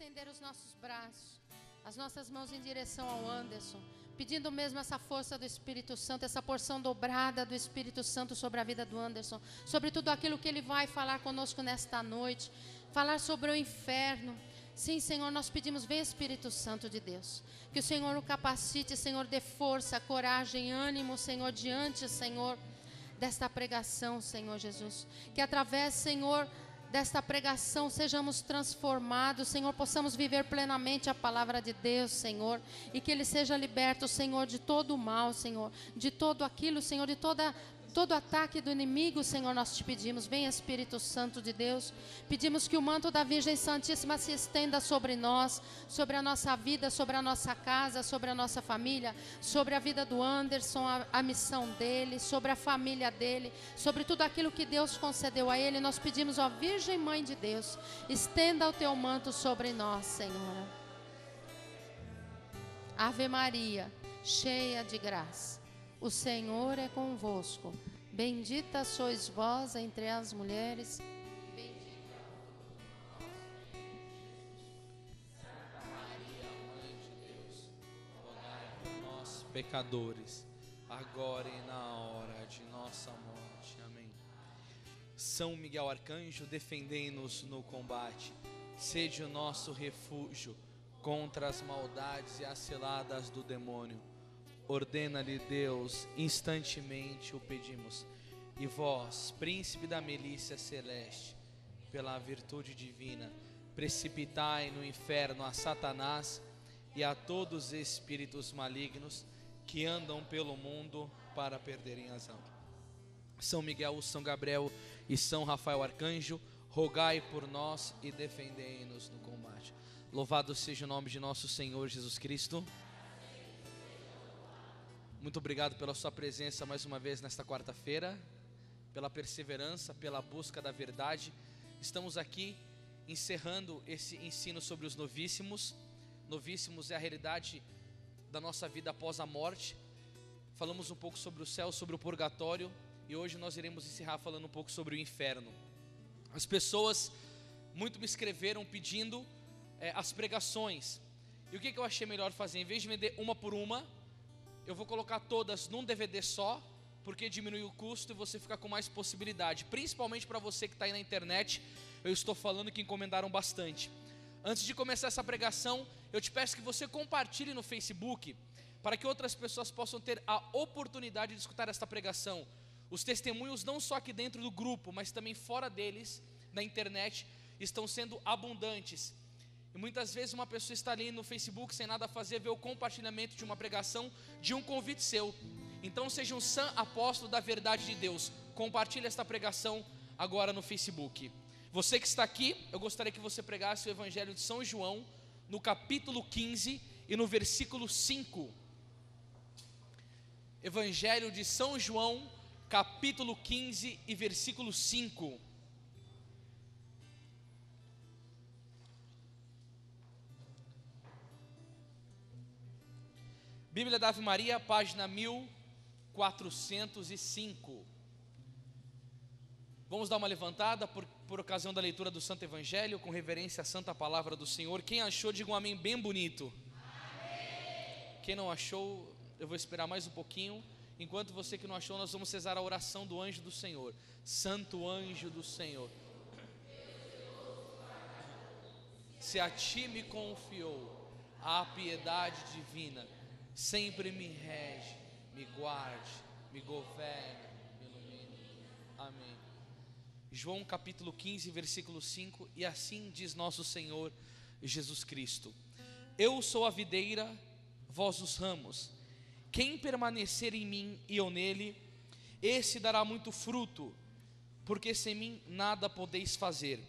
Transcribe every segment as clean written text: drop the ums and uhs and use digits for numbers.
estender os nossos braços, as nossas mãos em direção ao Anderson, pedindo mesmo essa força do Espírito Santo, essa porção dobrada do Espírito Santo sobre a vida do Anderson, sobre tudo aquilo que ele vai falar conosco nesta noite, falar sobre o inferno. Sim, Senhor, nós pedimos, vem Espírito Santo de Deus, que o Senhor o capacite, Senhor, dê força, coragem, ânimo, Senhor, diante, Senhor, desta pregação, Senhor Jesus, que através, Senhor, desta pregação sejamos transformados, Senhor, possamos viver plenamente a palavra de Deus, Senhor, e que ele seja liberto, Senhor, de todo o mal, Senhor, de todo aquilo, Senhor, de todo ataque do inimigo, Senhor, nós te pedimos, vem Espírito Santo de Deus, pedimos que o manto da Virgem Santíssima se estenda sobre nós, sobre a nossa vida, sobre a nossa casa, sobre a nossa família, sobre a vida do Anderson, a missão dele, sobre a família dele, sobre tudo aquilo que Deus concedeu a ele. Nós pedimos, ó Virgem Mãe de Deus, estenda o teu manto sobre nós, Senhora. Ave Maria, cheia de graça, o Senhor é convosco, bendita sois vós entre as mulheres, bendita Santa Maria, Mãe de Deus, rogai por nós, pecadores, agora e na hora de nossa morte. Amém. São Miguel Arcanjo, defendei-nos no combate, sede o nosso refúgio contra as maldades e as ciladas do demônio. Ordena-lhe Deus, instantemente o pedimos. E vós, príncipe da milícia celeste, pela virtude divina, precipitai no inferno a Satanás e a todos os espíritos malignos que andam pelo mundo para perderem as almas. São Miguel, São Gabriel e São Rafael Arcanjo, rogai por nós e defendei-nos no combate. Louvado seja o nome de nosso Senhor Jesus Cristo. Muito obrigado pela sua presença mais uma vez nesta quarta-feira, pela perseverança, pela busca da verdade. Estamos aqui encerrando esse ensino sobre os novíssimos. Novíssimos é a realidade da nossa vida após a morte. Falamos um pouco sobre o céu, sobre o purgatório, e hoje nós iremos encerrar falando um pouco sobre o inferno. As pessoas muito me escreveram pedindo as pregações, e o que eu achei melhor fazer? Em vez de vender uma por uma, eu vou colocar todas num DVD só, porque diminui o custo e você fica com mais possibilidade. Principalmente para você que está aí na internet, eu estou falando que encomendaram bastante. Antes de começar essa pregação, eu te peço que você compartilhe no Facebook, para que outras pessoas possam ter a oportunidade de escutar esta pregação. Os testemunhos, não só aqui dentro do grupo, mas também fora deles, na internet, estão sendo abundantes. E muitas vezes uma pessoa está ali no Facebook sem nada a fazer, vê o compartilhamento de uma pregação, de um convite seu. Então seja um sã apóstolo da verdade de Deus. Compartilhe esta pregação agora no Facebook. Você que está aqui, eu gostaria que você pregasse o Evangelho de São João, no capítulo 15 e no versículo 5. Evangelho de São João, capítulo 15 e versículo 5. Bíblia da Ave Maria, página 1405. Vamos dar uma levantada por ocasião da leitura do Santo Evangelho, com reverência à Santa Palavra do Senhor. Quem achou, diga um amém bem bonito. Amém. Quem não achou, eu vou esperar mais um pouquinho. Enquanto você que não achou, nós vamos rezar a oração do anjo do Senhor. Santo anjo do Senhor, se a ti me confiou a piedade divina, sempre me rege, me guarde, me governe, me ilumine. Amém. João capítulo 15, versículo 5. E assim diz nosso Senhor Jesus Cristo: eu sou a videira, vós os ramos. Quem permanecer em mim e eu nele, esse dará muito fruto, porque sem mim nada podeis fazer.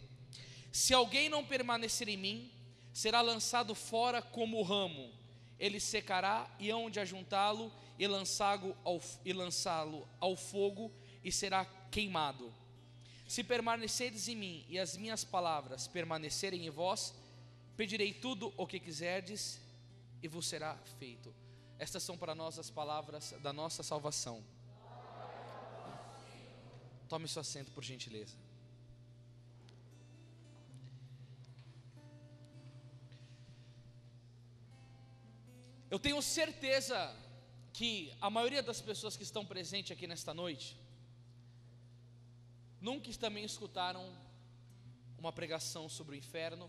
Se alguém não permanecer em mim, será lançado fora como o ramo. Ele secará, e hão de ajuntá-lo e lançá-lo ao fogo, e será queimado. Se permanecerdes em mim e as minhas palavras permanecerem em vós, pedirei tudo o que quiserdes e vos será feito. Estas são para nós as palavras da nossa salvação. Tome seu assento, por gentileza. Eu tenho certeza que a maioria das pessoas que estão presentes aqui nesta noite nunca também escutaram uma pregação sobre o inferno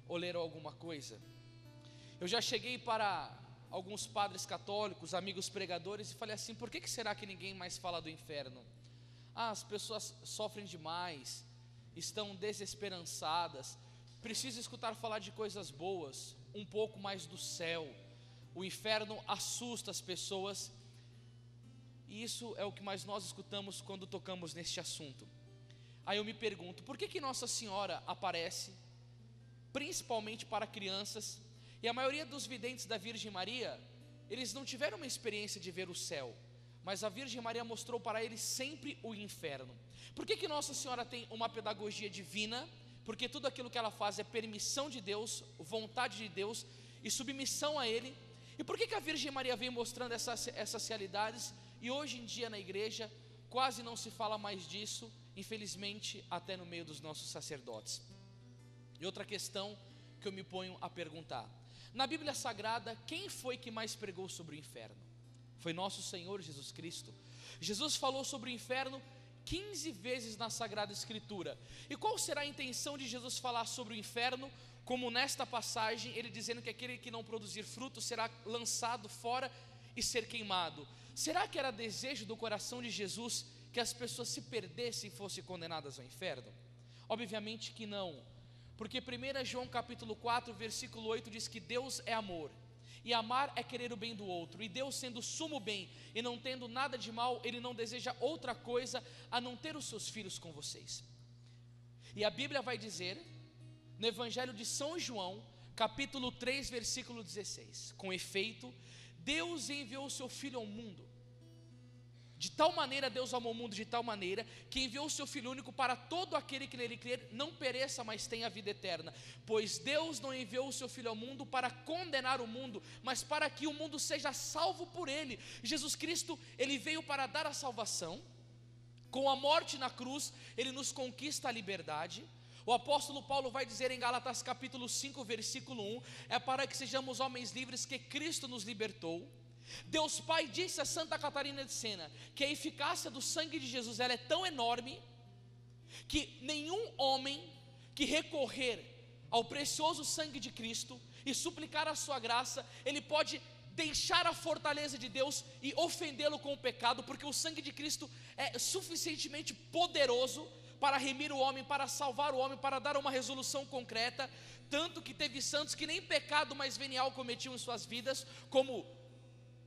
ou leram alguma coisa. Eu já cheguei para alguns padres católicos, amigos pregadores, e falei assim: por que será que ninguém mais fala do inferno? As pessoas sofrem demais, estão desesperançadas, precisam escutar falar de coisas boas, um pouco mais do céu. O inferno assusta as pessoas, e isso é o que mais nós escutamos quando tocamos neste assunto. Aí eu me pergunto, por que Nossa Senhora aparece, principalmente para crianças, e a maioria dos videntes da Virgem Maria, eles não tiveram uma experiência de ver o céu, mas a Virgem Maria mostrou para eles sempre o inferno. Por que Nossa Senhora tem uma pedagogia divina? Porque tudo aquilo que ela faz é permissão de Deus, vontade de Deus e submissão a Ele. E por que a Virgem Maria vem mostrando essas realidades? E hoje em dia na igreja quase não se fala mais disso, infelizmente até no meio dos nossos sacerdotes. E outra questão que eu me ponho a perguntar: na Bíblia Sagrada, quem foi que mais pregou sobre o inferno? Foi nosso Senhor Jesus Cristo. Jesus falou sobre o inferno 15 vezes na Sagrada Escritura. E qual será a intenção de Jesus falar sobre o inferno? Como nesta passagem, ele dizendo que aquele que não produzir fruto será lançado fora e ser queimado. Será que era desejo do coração de Jesus que as pessoas se perdessem e fossem condenadas ao inferno? Obviamente que não, porque 1 João capítulo 4, versículo 8 diz que Deus é amor, e amar é querer o bem do outro, e Deus sendo sumo bem, e não tendo nada de mal, Ele não deseja outra coisa a não ter os seus filhos com vocês. E a Bíblia vai dizer, no Evangelho de São João, capítulo 3, versículo 16, com efeito, Deus enviou o seu Filho ao mundo, de tal maneira Deus amou o mundo, de tal maneira, que enviou o seu Filho único para todo aquele que nele crer, não pereça, mas tenha a vida eterna. Pois Deus não enviou o seu Filho ao mundo para condenar o mundo, mas para que o mundo seja salvo por ele. Jesus Cristo, ele veio para dar a salvação. Com a morte na cruz, ele nos conquista a liberdade. O apóstolo Paulo vai dizer em Gálatas capítulo 5, versículo 1, é para que sejamos homens livres que Cristo nos libertou. Deus Pai disse a Santa Catarina de Sena que a eficácia do sangue de Jesus ela é tão enorme que nenhum homem que recorrer ao precioso sangue de Cristo e suplicar a sua graça, ele pode deixar a fortaleza de Deus e ofendê-lo com o pecado, porque o sangue de Cristo é suficientemente poderoso para remir o homem, para salvar o homem, para dar uma resolução concreta. Tanto que teve santos que nem pecado mais venial cometiam em suas vidas, como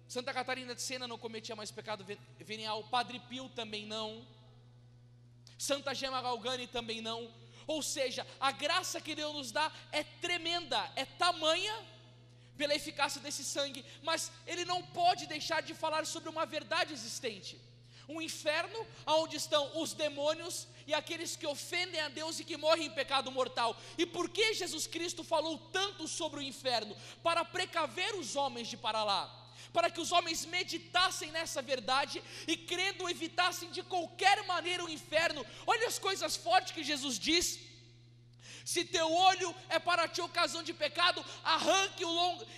Santa Catarina de Sena não cometia mais pecado venial, Padre Pio também não, Santa Gema Galgani também não. Ou seja, a graça que Deus nos dá é tremenda, é tamanha pela eficácia desse sangue, mas Ele não pode deixar de falar sobre uma verdade existente. Um inferno onde estão os demônios e aqueles que ofendem a Deus e que morrem em pecado mortal. E por que Jesus Cristo falou tanto sobre o inferno? Para precaver os homens de para lá, para que os homens meditassem nessa verdade e crendo evitassem de qualquer maneira o inferno. Olha as coisas fortes que Jesus diz: se teu olho é para ti ocasião de pecado, arranque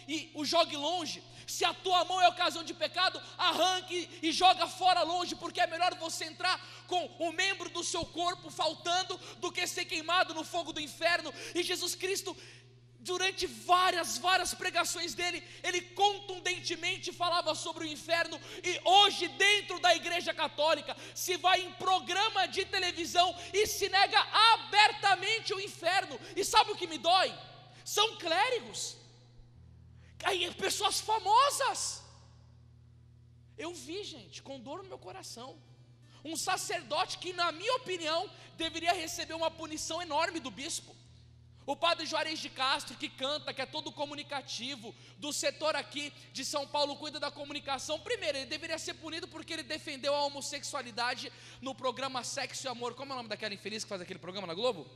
e o jogue longe. Se a tua mão é ocasião de pecado, arranque e joga fora longe, porque é melhor você entrar com o membro do seu corpo faltando do que ser queimado no fogo do inferno. E Jesus Cristo, durante várias pregações dele, ele contundentemente falava sobre o inferno. E hoje dentro da igreja católica se vai em programa de televisão e se nega abertamente o inferno. E sabe o que me dói? São clérigos, aí pessoas famosas. Eu vi, gente, com dor no meu coração, um sacerdote que, na minha opinião, deveria receber uma punição enorme do bispo. O padre Juarez de Castro, que canta, que é todo comunicativo, do setor aqui de São Paulo, cuida da comunicação. Primeiro, ele deveria ser punido porque ele defendeu a homossexualidade no programa Sexo e Amor. Como é o nome daquela infeliz que faz aquele programa na Globo?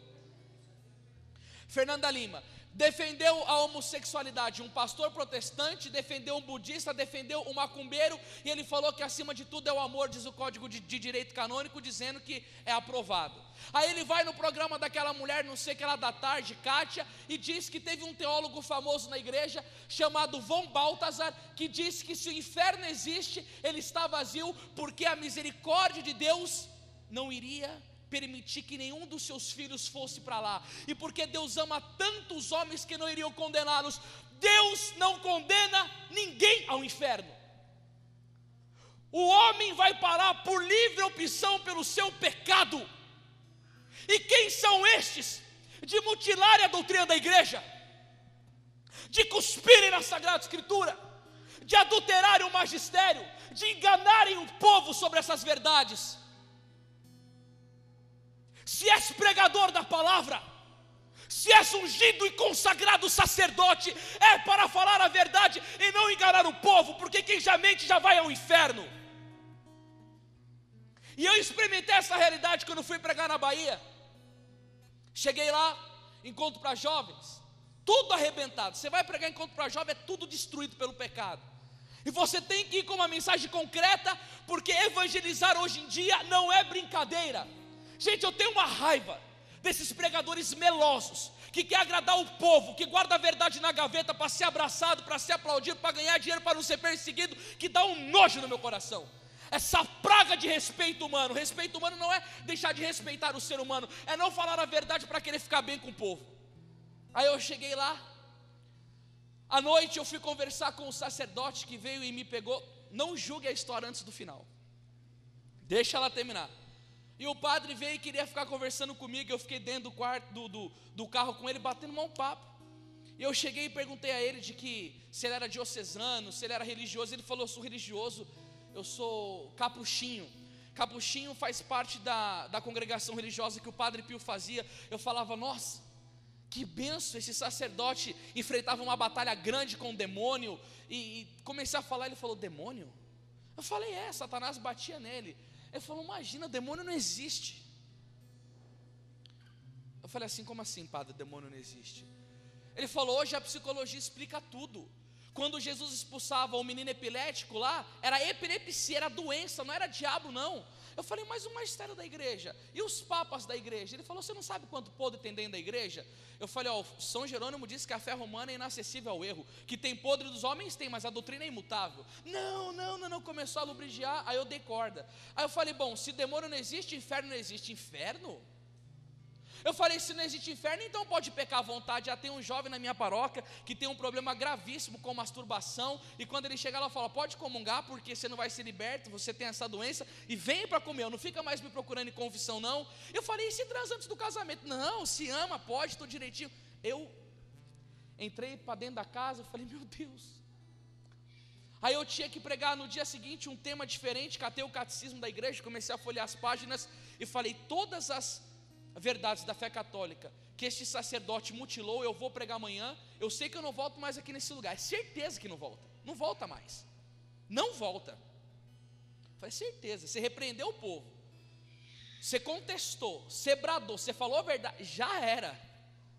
Fernanda Lima defendeu a homossexualidade, um pastor protestante defendeu um budista, defendeu um macumbeiro, e ele falou que acima de tudo é o amor, diz o Código de Direito Canônico, dizendo que é aprovado. Aí ele vai no programa daquela mulher, não sei que lá da tarde, Kátia, e diz que teve um teólogo famoso na igreja, chamado Von Balthasar, que disse que se o inferno existe, ele está vazio, porque a misericórdia de Deus não iria permitir que nenhum dos seus filhos fosse para lá, e porque Deus ama tantos homens que não iriam condená-los. Deus não condena ninguém ao inferno. O homem vai parar por livre opção pelo seu pecado. E quem são estes de mutilarem a doutrina da igreja, de cuspirem na Sagrada Escritura, de adulterarem o magistério, de enganarem o povo sobre essas verdades? Se és pregador da palavra, se és ungido e consagrado sacerdote, é para falar a verdade e não enganar o povo, porque quem já mente já vai ao inferno. E eu experimentei essa realidade quando fui pregar na Bahia. Cheguei lá, encontro para jovens, tudo arrebentado. Você vai pregar encontro para jovem, é tudo destruído pelo pecado. E você tem que ir com uma mensagem concreta, porque evangelizar hoje em dia não é brincadeira. Gente, eu tenho uma raiva desses pregadores melosos, que quer agradar o povo, que guarda a verdade na gaveta para ser abraçado, para ser aplaudido, para ganhar dinheiro, para não ser perseguido, que dá um nojo no meu coração. Essa praga de respeito humano. Respeito humano não é deixar de respeitar o ser humano, é não falar a verdade para querer ficar bem com o povo. Aí eu cheguei lá, à noite eu fui conversar com o sacerdote que veio e me pegou. Não julgue a história antes do final, deixa ela terminar. E o padre veio e queria ficar conversando comigo. Eu fiquei dentro do quarto do carro com ele, batendo um papo. E eu cheguei e perguntei a ele de que se ele era diocesano, se ele era religioso. Ele falou: eu sou religioso, eu sou capuchinho. Capuchinho faz parte da congregação religiosa que o Padre Pio fazia. Eu falava: nossa, que benção, esse sacerdote enfrentava uma batalha grande com o demônio. E comecei a falar, ele falou: demônio? Eu falei: é, Satanás batia nele. Ele falou: imagina, demônio não existe. Eu falei assim: como assim, padre, demônio não existe? Ele falou: hoje a psicologia explica tudo. Quando Jesus expulsava o menino epilético lá, era epilepsia, era doença, não era diabo não. Eu falei: mas o magistério da igreja e os papas da igreja? Ele falou: você não sabe quanto podre tem dentro da igreja? Eu falei: ó, São Jerônimo disse que a fé romana é inacessível ao erro, que tem podre dos homens, tem, mas a doutrina é imutável. Não, começou a lubrigiar. Aí eu dei corda. Aí eu falei: bom, se demônio não existe, inferno não existe. Inferno? Eu falei: se não existe inferno, então pode pecar à vontade. Já tem um jovem na minha paróquia que tem um problema gravíssimo com masturbação, e quando ele chega lá, fala: pode comungar, porque você não vai ser liberto, você tem essa doença, e vem para comer, não fica mais me procurando em confissão não. Eu falei: e se transa antes do casamento? Não, se ama, pode, tudo direitinho. Eu entrei para dentro da casa, eu falei: meu Deus. Aí eu tinha que pregar no dia seguinte um tema diferente, catei o catecismo da igreja, comecei a folhear as páginas, e falei todas as verdades da fé católica que este sacerdote mutilou. Eu vou pregar amanhã. Eu sei que eu não volto mais aqui nesse lugar, é certeza que não volta mais, não volta. Falei: certeza. Você repreendeu o povo, você contestou, você bradou, você falou a verdade, já era.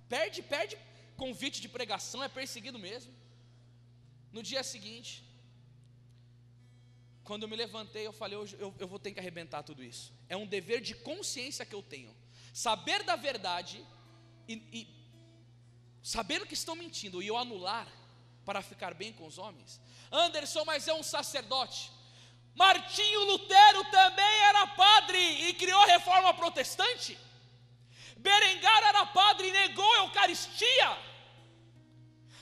Perde convite de pregação, é perseguido mesmo. No dia seguinte, quando eu me levantei, eu falei: hoje eu vou ter que arrebentar tudo isso. É um dever de consciência que eu tenho, saber da verdade e saber que estão mentindo, e eu anular para ficar bem com os homens. Anderson, mas é um sacerdote. Martinho Lutero também era padre e criou a reforma protestante. Berengar era padre e negou a Eucaristia.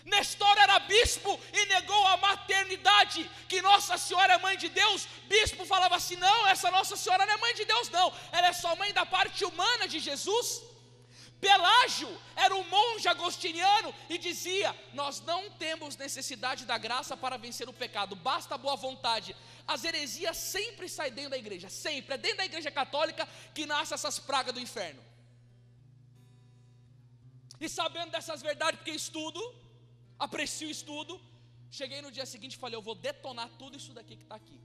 Nestor era bispo e negou a maternidade, que Nossa Senhora é mãe de Deus. Bispo falava assim: não, essa Nossa Senhora não é mãe de Deus não, ela é só mãe da parte humana de Jesus. Pelágio era um monge agostiniano e dizia: nós não temos necessidade da graça para vencer o pecado, basta a boa vontade. As heresias sempre saem dentro da igreja, sempre, é dentro da igreja católica que nascem essas pragas do inferno. E sabendo dessas verdades, porque estudo, aprecio o estudo, cheguei no dia seguinte e falei: eu vou detonar tudo isso daqui que está aqui.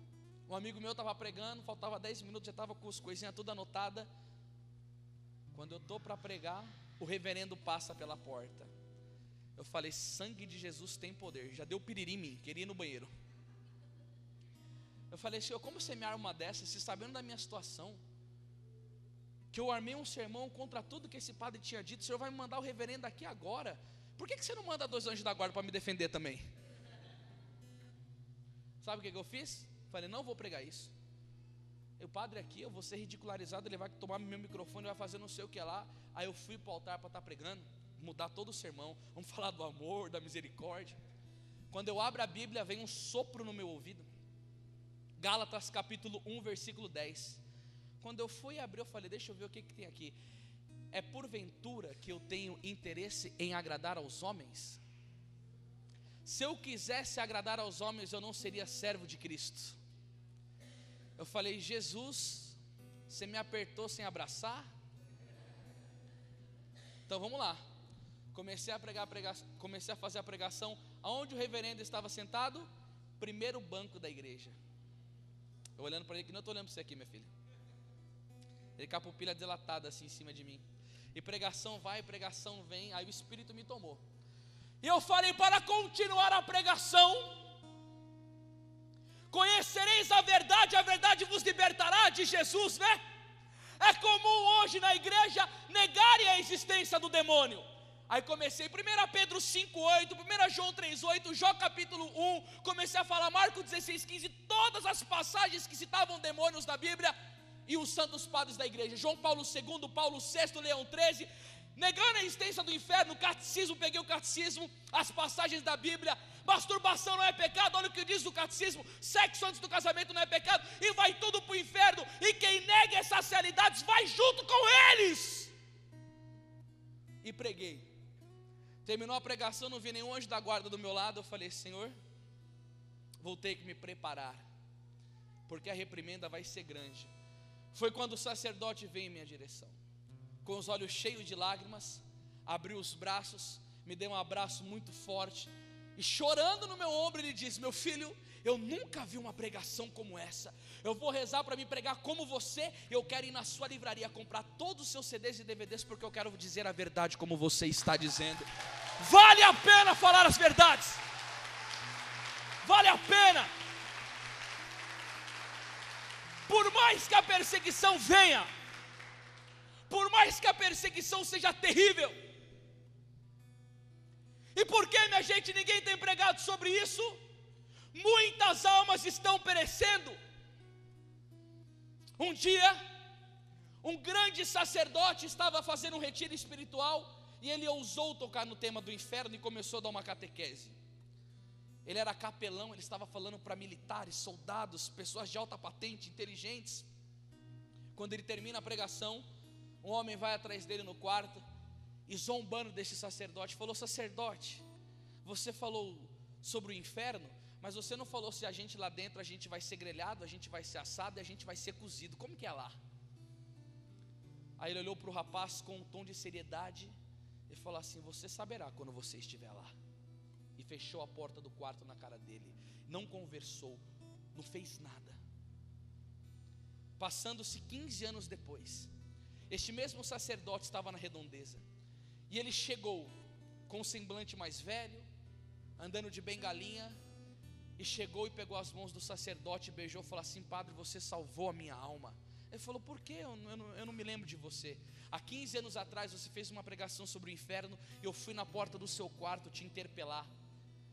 Um amigo meu estava pregando, faltava 10 minutos, já estava com as coisinhas tudo anotadas. Quando eu estou para pregar, o reverendo passa pela porta. Eu falei, sangue de Jesus tem poder. Já deu piriri em mim, queria ir no banheiro. Eu falei, Senhor, como você me arma uma dessas, se sabendo da minha situação, que eu armei um sermão contra tudo que esse padre tinha dito, o Senhor vai me mandar o reverendo aqui agora? Por que você não manda 2 anjos da guarda para me defender também? Sabe o que eu fiz? Falei, não vou pregar isso. O padre aqui, eu vou ser ridicularizado, ele vai tomar meu microfone, vai fazer não sei o que lá. Aí eu fui para o altar para estar pregando, mudar todo o sermão, vamos falar do amor, da misericórdia. Quando eu abro a Bíblia, vem um sopro no meu ouvido. Gálatas capítulo 1, versículo 10. Quando eu fui abrir, eu falei, deixa eu ver o que tem aqui. É porventura que eu tenho interesse em agradar aos homens? Se eu quisesse agradar aos homens, eu não seria servo de Cristo. Eu falei, Jesus, você me apertou sem abraçar? Então vamos lá. Comecei a fazer a pregação. Aonde o reverendo estava sentado? Primeiro banco da igreja. Eu olhando para ele, que não estou olhando para você aqui, minha filha. Ele com a pupila dilatada assim em cima de mim. E pregação vai, pregação vem. Aí o Espírito me tomou. E eu falei, para continuar a pregação, conhecereis a verdade vos libertará, de Jesus, né? É comum hoje na igreja negarem a existência do demônio. Aí comecei, 1 Pedro 5,8, 1 João 3,8, Jó capítulo 1, comecei a falar Marcos 16,15, todas as passagens que citavam demônios na Bíblia, e os santos padres da igreja, João Paulo II, Paulo VI, Leão XIII, negando a existência do inferno, catecismo, peguei o catecismo, as passagens da Bíblia, masturbação não é pecado, olha o que diz o catecismo, sexo antes do casamento não é pecado, e vai tudo para o inferno, e quem nega essas realidades vai junto com eles. E preguei. Terminou a pregação, não vi nenhum anjo da guarda do meu lado. Eu falei, Senhor, vou ter que me preparar, porque a reprimenda vai ser grande. Foi quando o sacerdote veio em minha direção, com os olhos cheios de lágrimas, abriu os braços, me deu um abraço muito forte, e chorando no meu ombro ele disse, meu filho, eu nunca vi uma pregação como essa, eu vou rezar para me pregar como você, eu quero ir na sua livraria comprar todos os seus CDs e DVDs, porque eu quero dizer a verdade como você está dizendo. Vale a pena falar as verdades, vale a pena, por mais que a perseguição venha, por mais que a perseguição seja terrível. E por que, minha gente, ninguém tem pregado sobre isso? Muitas almas estão perecendo. Um dia, um grande sacerdote estava fazendo um retiro espiritual, e ele ousou tocar no tema do inferno e começou a dar uma catequese. Ele era capelão, ele estava falando para militares, soldados, pessoas de alta patente, inteligentes. Quando ele termina a pregação, um homem vai atrás dele no quarto e, zombando desse sacerdote, falou, sacerdote, você falou sobre o inferno, mas você não falou se a gente lá dentro, a gente vai ser grelhado, a gente vai ser assado e a gente vai ser cozido, como que é lá? Aí ele olhou para o rapaz com um tom de seriedade e falou assim, você saberá quando você estiver lá. E fechou a porta do quarto na cara dele, não conversou, não fez nada. Passando-se 15 anos depois, este mesmo sacerdote estava na redondeza, e ele chegou com um semblante mais velho, andando de bengalinha, e chegou e pegou as mãos do sacerdote, beijou e falou assim, padre, você salvou a minha alma. Ele falou, por quê? Eu não me lembro de você. Há 15 anos atrás você fez uma pregação sobre o inferno, e eu fui na porta do seu quarto te interpelar,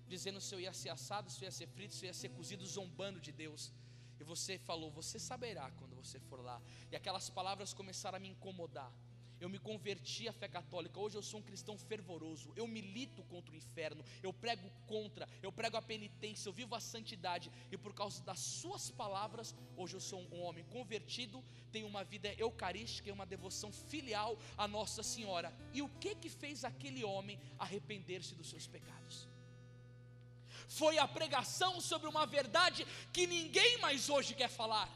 dizendo se eu ia ser assado, se eu ia ser frito, se eu ia ser cozido, zombando de Deus. E você falou, você saberá quando você for lá. E aquelas palavras começaram a me incomodar. Eu me converti à fé católica, hoje eu sou um cristão fervoroso, eu milito contra o inferno, eu prego contra, eu prego a penitência, eu vivo a santidade, e por causa das suas palavras, hoje eu sou um homem convertido, tenho uma vida eucarística e uma devoção filial a Nossa Senhora. E o que fez aquele homem arrepender-se dos seus pecados? Foi a pregação sobre uma verdade que ninguém mais hoje quer falar.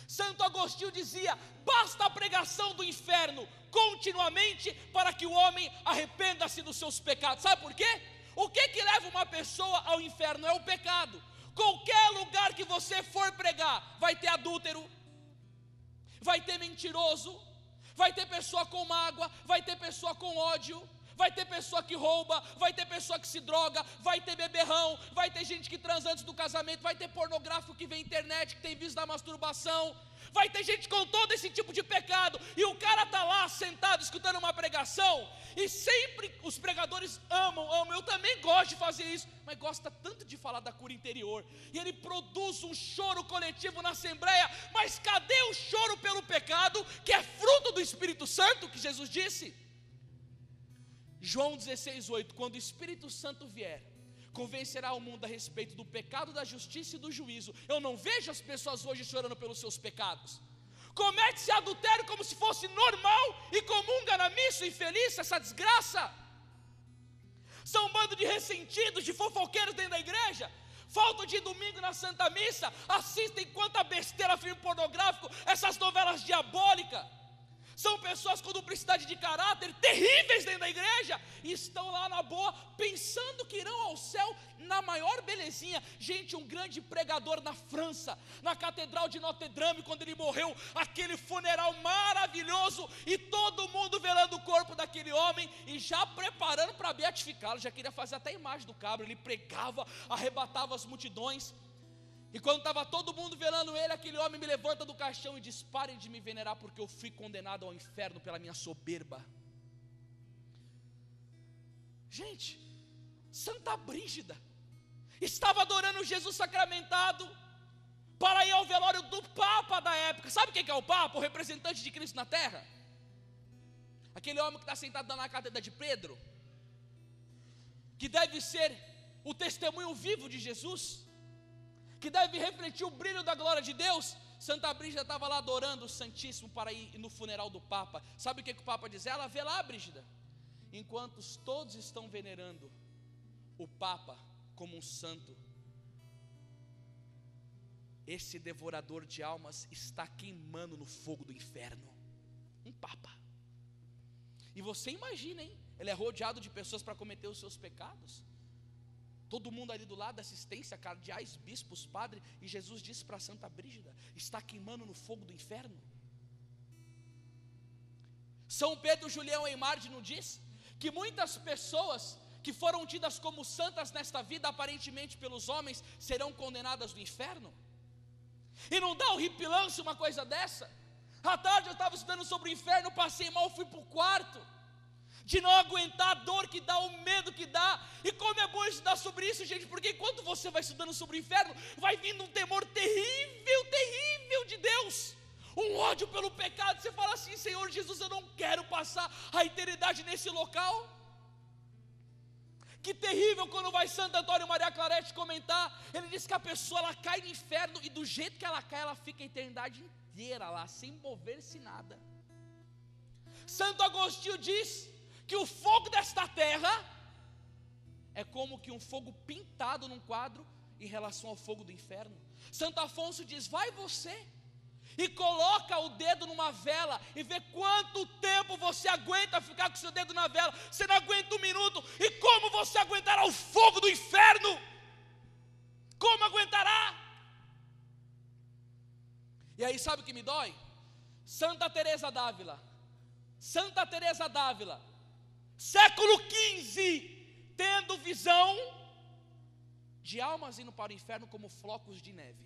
Santo Agostinho dizia, basta a pregação do inferno continuamente para que o homem arrependa-se dos seus pecados. Sabe por quê? O que leva uma pessoa ao inferno? É o pecado. Qualquer lugar que você for pregar, vai ter adúltero, vai ter mentiroso, vai ter pessoa com mágoa, vai ter pessoa com ódio, vai ter pessoa que rouba, vai ter pessoa que se droga, vai ter beberrão, vai ter gente que transa antes do casamento, vai ter pornográfico que vê internet, que tem vício da masturbação, vai ter gente com todo esse tipo de pecado, e o cara está lá sentado escutando uma pregação, e sempre os pregadores amam, eu também gosto de fazer isso, mas gosta tanto de falar da cura interior, e ele produz um choro coletivo na assembleia, mas cadê o choro pelo pecado, que é fruto do Espírito Santo, que Jesus disse? João 16:8, quando o Espírito Santo vier, convencerá o mundo a respeito do pecado, da justiça e do juízo. Eu não vejo as pessoas hoje chorando pelos seus pecados. Comete-se adultério como se fosse normal e comunga na missa infeliz, essa desgraça. São um bando de ressentidos, de fofoqueiros dentro da igreja. Faltam de domingo na Santa Missa, assistem quanta besteira, filme pornográfico, essas novelas diabólicas. São pessoas com duplicidade de caráter terríveis dentro da igreja, e estão lá na boa, pensando que irão ao céu na maior belezinha. Gente, um grande pregador na França, na Catedral de Notre Dame, quando ele morreu, aquele funeral maravilhoso, e todo mundo velando o corpo daquele homem, e já preparando para beatificá-lo, já queria fazer até a imagem do cabra, ele pregava, arrebatava as multidões. E quando estava todo mundo velando ele, aquele homem me levanta do caixão e diz: parem de me venerar, porque eu fui condenado ao inferno pela minha soberba. Gente, Santa Brígida estava adorando Jesus sacramentado para ir ao velório do Papa da época. Sabe quem que é o Papa? O representante de Cristo na terra. Aquele homem que está sentado na cátedra de Pedro, que deve ser o testemunho vivo de Jesus, que deve refletir o brilho da glória de Deus. Santa Brígida estava lá adorando o Santíssimo para ir no funeral do Papa. Sabe o que o Papa diz? Ela: vê lá, Brígida, enquanto todos estão venerando o Papa como um santo, esse devorador de almas está queimando no fogo do inferno. Um Papa. E você imagina, hein? Ele é rodeado de pessoas para cometer os seus pecados. Todo mundo ali do lado da assistência, cardeais, bispos, padre, e Jesus disse para Santa Brígida: está queimando no fogo do inferno. São Pedro Julião Eimard não diz que muitas pessoas que foram tidas como santas nesta vida, aparentemente pelos homens, serão condenadas no inferno? E não dá horripilância uma coisa dessa? À tarde eu estava estudando sobre o inferno, passei mal, fui para o quarto, de não aguentar a dor que dá, o medo que dá. E como é bom estudar sobre isso, gente, porque enquanto você vai estudando sobre o inferno, vai vindo um temor terrível, terrível de Deus, um ódio pelo pecado. Você fala assim: Senhor Jesus, eu não quero passar a eternidade nesse local. Que terrível quando vai Santo Antônio Maria Clarete comentar, ele diz que a pessoa ela cai no inferno, e do jeito que ela cai, ela fica a eternidade inteira lá, sem mover-se nada. Santo Agostinho diz que o fogo desta terra é como que um fogo pintado num quadro em relação ao fogo do inferno. Santo Afonso diz: vai você e coloca o dedo numa vela e vê quanto tempo você aguenta ficar com o seu dedo na vela. Você não aguenta um minuto, e como você aguentará o fogo do inferno? Como aguentará? E aí sabe o que me dói? Santa Teresa d'Ávila, século XV, tendo visão de almas indo para o inferno como flocos de neve.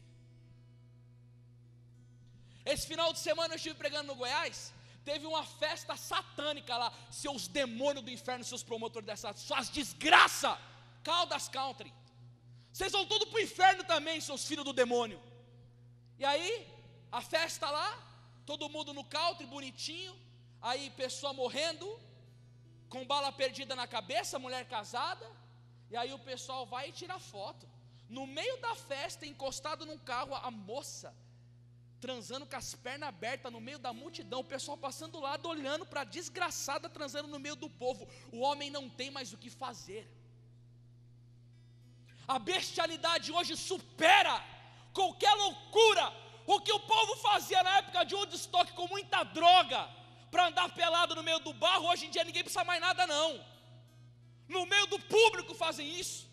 Esse final de semana eu estive pregando no Goiás, teve uma festa satânica lá, seus demônios do inferno, seus promotores dessa, suas desgraças, Caldas Country, vocês vão tudo para o inferno também, seus filhos do demônio. E aí, a festa lá, todo mundo no country, bonitinho, aí pessoa morrendo, com bala perdida na cabeça, mulher casada, e aí o pessoal vai e tira foto, no meio da festa, encostado num carro, a moça transando com as pernas abertas no meio da multidão, o pessoal passando do lado, olhando para a desgraçada transando no meio do povo. O homem não tem mais o que fazer. A bestialidade hoje supera qualquer loucura. O que o povo fazia na época de Woodstock com muita droga, para andar pelado no meio do barro, hoje em dia ninguém precisa mais nada não. No meio do público fazem isso.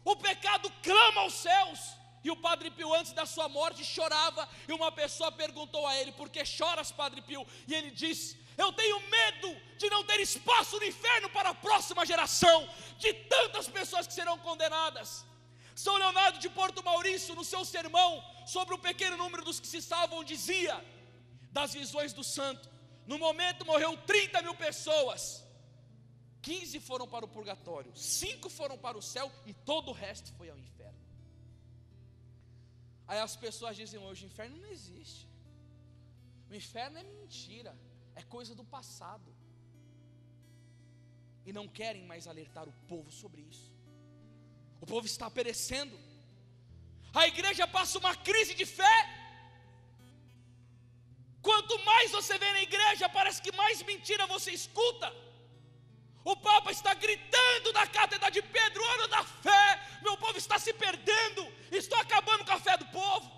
O pecado clama aos céus. E o Padre Pio, antes da sua morte, chorava, e uma pessoa perguntou a ele: por que choras, Padre Pio? E ele disse: Eu tenho medo de não ter espaço no inferno para a próxima geração, de tantas pessoas que serão condenadas. São Leonardo de Porto Maurício, no seu sermão sobre o pequeno número dos que se salvam, dizia das visões do santo: no momento morreu 30 mil pessoas, 15 foram para o purgatório, 5 foram para o céu e todo o resto foi ao inferno. Aí as pessoas dizem hoje: o inferno não existe, o inferno é mentira, é coisa do passado, e não querem mais alertar o povo sobre isso. O povo está perecendo, a igreja passa uma crise de fé. Quanto mais você vê na igreja, parece que mais mentira você escuta. O Papa está gritando da cátedra de Pedro: ano da fé, meu povo está se perdendo, estou acabando com a fé do povo.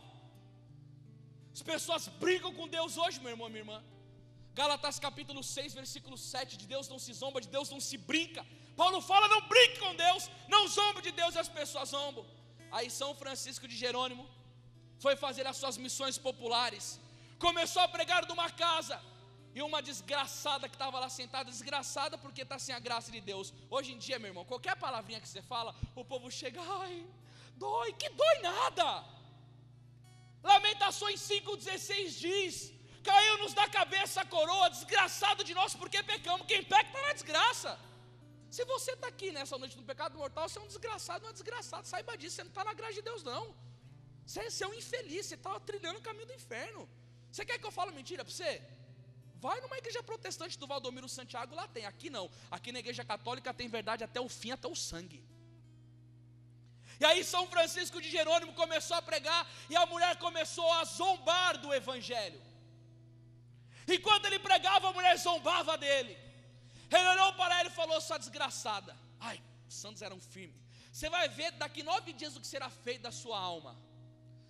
As pessoas brigam com Deus hoje, meu irmão, minha irmã. Gálatas capítulo 6, versículo 7, de Deus não se zomba, de Deus não se brinca. Paulo fala: não brinque com Deus, não zombe de Deus, e as pessoas zombam. Aí São Francisco de Jerônimo foi fazer as suas missões populares, começou a pregar numa casa, e uma desgraçada que estava lá sentada, desgraçada porque está sem a graça de Deus. Hoje em dia, meu irmão, qualquer palavrinha que você fala, o povo chega: ai, dói, que dói nada. Lamentações 5,16 diz: caiu-nos da cabeça a coroa, desgraçado de nós porque pecamos. Quem peca está na desgraça. Se você está aqui nessa noite no pecado mortal, você é um desgraçado, não é desgraçado, saiba disso, você não está na graça de Deus não. Você é um infeliz, você está trilhando o caminho do inferno. Você quer que eu fale mentira para você? Vai numa igreja protestante do Valdomiro Santiago, lá tem. Aqui não, aqui na igreja católica tem verdade até o fim, até o sangue. E aí São Francisco de Jerônimo começou a pregar, e a mulher começou a zombar do evangelho. Enquanto ele pregava, a mulher zombava dele. Ele olhou para ela e falou: sua desgraçada. Ai, os santos eram firmes. Você vai ver daqui 9 dias o que será feito da sua alma.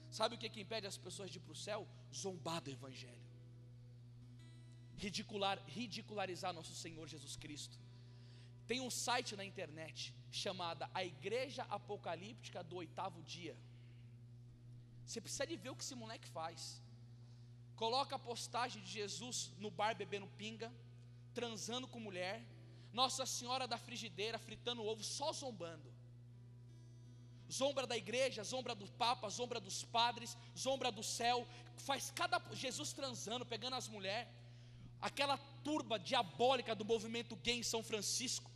Sabe o que impede as pessoas de ir para o céu? Zombar do evangelho, ridicularizar nosso Senhor Jesus Cristo. Tem um site na internet chamada A Igreja Apocalíptica do 8º Dia. Você precisa de ver o que esse moleque faz. Coloca a postagem de Jesus no bar bebendo pinga, transando com mulher, Nossa Senhora da Frigideira fritando ovo, só zombando. Zombra da igreja, zombra do Papa, zombra dos padres, zombra do céu. Faz cada Jesus transando, pegando as mulheres. Aquela turba diabólica do movimento gay em São Francisco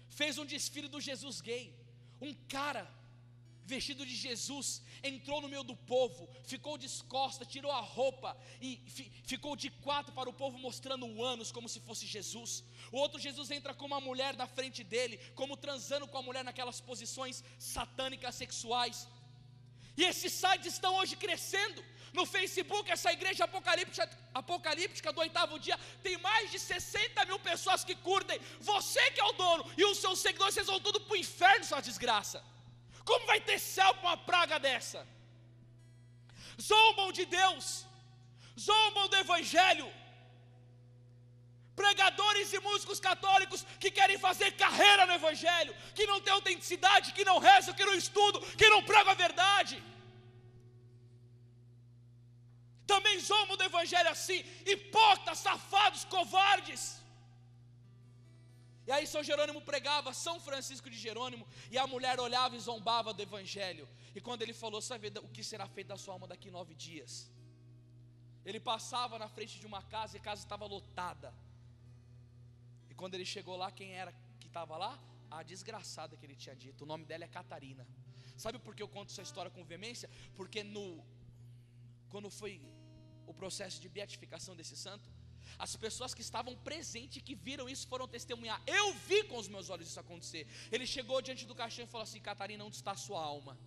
fez um desfile do Jesus gay. Um cara vestido de Jesus entrou no meio do povo, ficou descosta, tirou a roupa e ficou de quatro para o povo, mostrando o ânus como se fosse Jesus. O outro Jesus entra com uma mulher na frente dele, como transando com a mulher naquelas posições satânicas sexuais. E esses sites estão hoje crescendo. No Facebook, essa igreja apocalíptica do 8º dia tem mais de 60 mil pessoas que curtem. Você que é o dono e os seus seguidores, vocês vão tudo para o inferno, sua desgraça. Como vai ter céu com uma praga dessa? Zombam de Deus, zombam do evangelho. Pregadores e músicos católicos que querem fazer carreira no evangelho, que não tem autenticidade, que não rezam, que não estudam, que não pregam a verdade. Também zombam do evangelho assim, hipócritas, safados, covardes. E aí São Jerônimo pregava, São Francisco de Jerônimo, e a mulher olhava e zombava do evangelho. E quando ele falou: sabe o que será feito da sua alma daqui 9 dias? Ele passava na frente de uma casa e a casa estava lotada. E quando ele chegou lá, quem era que estava lá? A desgraçada que ele tinha dito. O nome dela é Catarina. Sabe por que eu conto essa história com veemência? Porque quando foi o processo de beatificação desse santo, as pessoas que estavam presentes, que viram isso, foram testemunhar. Eu vi com os meus olhos isso acontecer. Ele chegou diante do caixão e falou assim: Catarina, onde está a sua alma?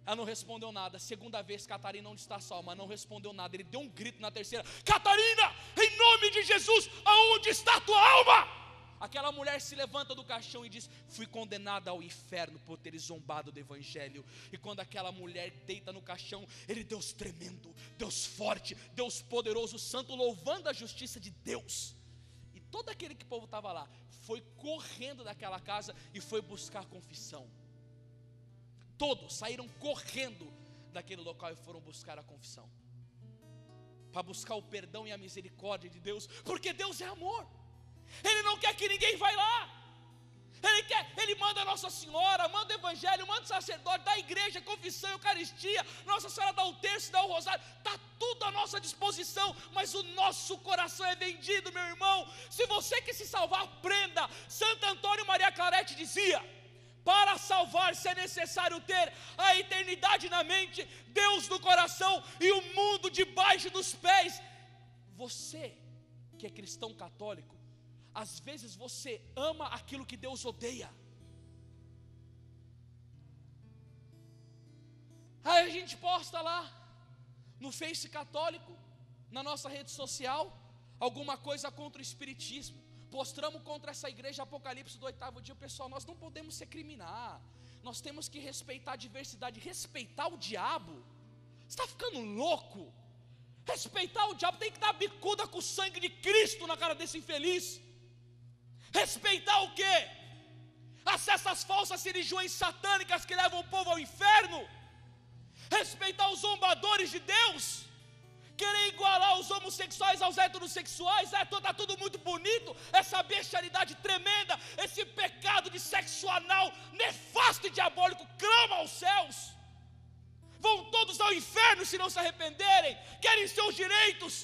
Ela não respondeu nada. Segunda vez: Catarina, onde está a sua alma? Não respondeu nada. Ele deu um grito na terceira: Catarina, em nome de Jesus, aonde está a tua alma? Aquela mulher se levanta do caixão e diz: fui condenada ao inferno por ter zombado do evangelho. E quando aquela mulher deita no caixão, ele: Deus tremendo, Deus forte, Deus poderoso, santo, louvando a justiça de Deus. E todo aquele que o povo estava lá foi correndo daquela casa e foi buscar confissão. Todos saíram correndo daquele local e foram buscar a confissão. para buscar o perdão e a misericórdia de Deus, porque Deus é amor. Ele não quer que ninguém vá lá. Ele manda a Nossa Senhora, manda o Evangelho, manda o sacerdote, dá a igreja, confissão, Eucaristia, Nossa Senhora dá o terço, dá o rosário, está tudo à nossa disposição, mas o nosso coração é vendido, meu irmão. Se você quer se salvar, aprenda. Santo Antônio Maria Claret dizia: para salvar-se é necessário ter a eternidade na mente, Deus no coração e o mundo debaixo dos pés. Você que é cristão católico, às vezes você ama aquilo que Deus odeia. Aí a gente posta lá no Face católico, na nossa rede social, alguma coisa contra o espiritismo. Postamos contra essa igreja Apocalipse do 8º dia. Pessoal, nós não podemos recriminar. Nós temos que respeitar a diversidade. Respeitar o diabo? Você está ficando louco? Respeitar o diabo, tem que dar bicuda com o sangue de Cristo na cara desse infeliz. Respeitar o quê? Essas falsas religiões satânicas que levam o povo ao inferno. Respeitar os zombadores de Deus. Querer igualar os homossexuais aos heterossexuais. Está tudo muito bonito. Essa bestialidade tremenda, esse pecado de sexo anal nefasto e diabólico clama aos céus. Vão todos ao inferno se não se arrependerem. Querem seus direitos.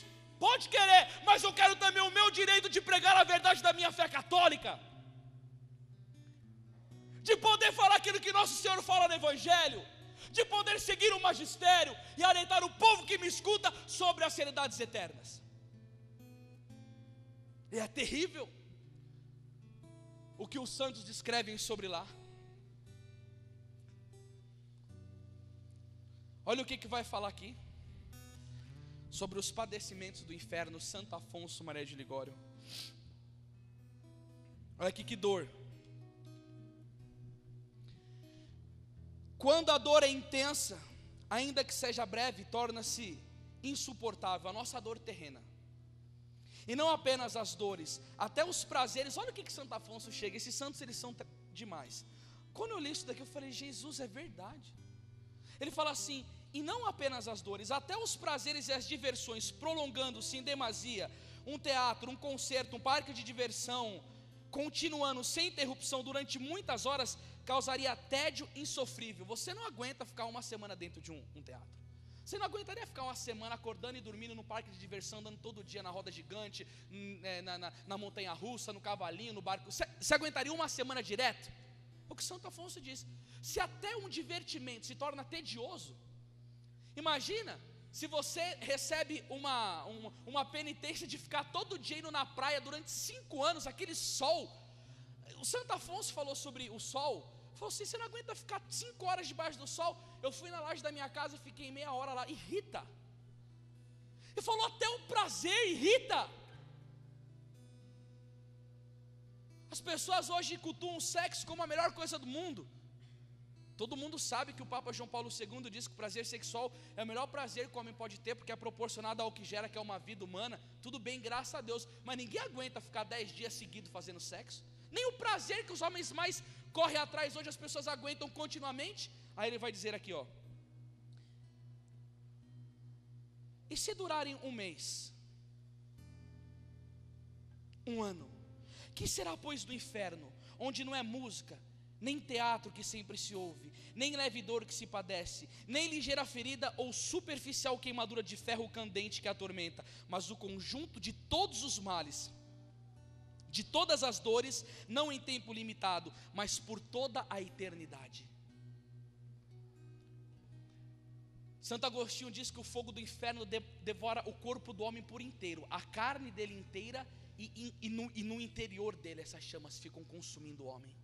Pode querer, mas eu quero também o meu direito de pregar a verdade da minha fé católica, de poder falar aquilo que Nosso Senhor fala no Evangelho, de poder seguir o magistério e alentar o povo que me escuta sobre as realidades eternas. E é terrível o que os santos descrevem sobre lá. Olha o que vai falar aqui sobre os padecimentos do inferno, Santo Afonso Maria de Ligório. Olha aqui que dor. Quando a dor é intensa, ainda que seja breve, torna-se insuportável, a nossa dor terrena. E não apenas as dores, até os prazeres. Olha o que Santo Afonso chega. Esses santos, eles são demais. Quando eu li isso daqui, eu falei: Jesus, é verdade. Ele fala assim: e não apenas as dores, até os prazeres e as diversões, prolongando-se em demasia, um teatro, um concerto, um parque de diversão, continuando sem interrupção durante muitas horas, causaria tédio insofrível. Você não aguenta ficar uma semana dentro de um teatro. Você não aguentaria ficar uma semana acordando e dormindo no parque de diversão, andando todo dia na roda gigante, na montanha russa, no cavalinho, no barco. Você aguentaria uma semana direto? O que Santo Afonso diz: se até um divertimento se torna tedioso, imagina se você recebe uma penitência de ficar todo dia indo na praia durante 5 anos, aquele sol. O Santo Afonso falou sobre o sol. Falou assim: você não aguenta ficar 5 horas debaixo do sol? Eu fui na laje da minha casa e fiquei meia hora lá. Irrita. Ele falou: até o prazer irrita. As pessoas hoje cultuam o sexo como a melhor coisa do mundo. Todo mundo sabe que o Papa João Paulo II diz que o prazer sexual é o melhor prazer que o homem pode ter, porque é proporcionado ao que gera, que é uma vida humana. Tudo bem, graças a Deus. Mas ninguém aguenta ficar 10 dias seguidos fazendo sexo. Nem o prazer que os homens mais correm atrás hoje as pessoas aguentam continuamente. Aí ele vai dizer aqui, ó: e se durarem 1 mês, 1 ano, que será pois do inferno, onde não é música, nem teatro que sempre se ouve, nem leve dor que se padece, nem ligeira ferida ou superficial queimadura de ferro candente que atormenta, mas o conjunto de todos os males, de todas as dores, não em tempo limitado, mas por toda a eternidade. Santo Agostinho diz que o fogo do inferno devora o corpo do homem por inteiro, a carne dele inteira, e no interior dele essas chamas ficam consumindo o homem.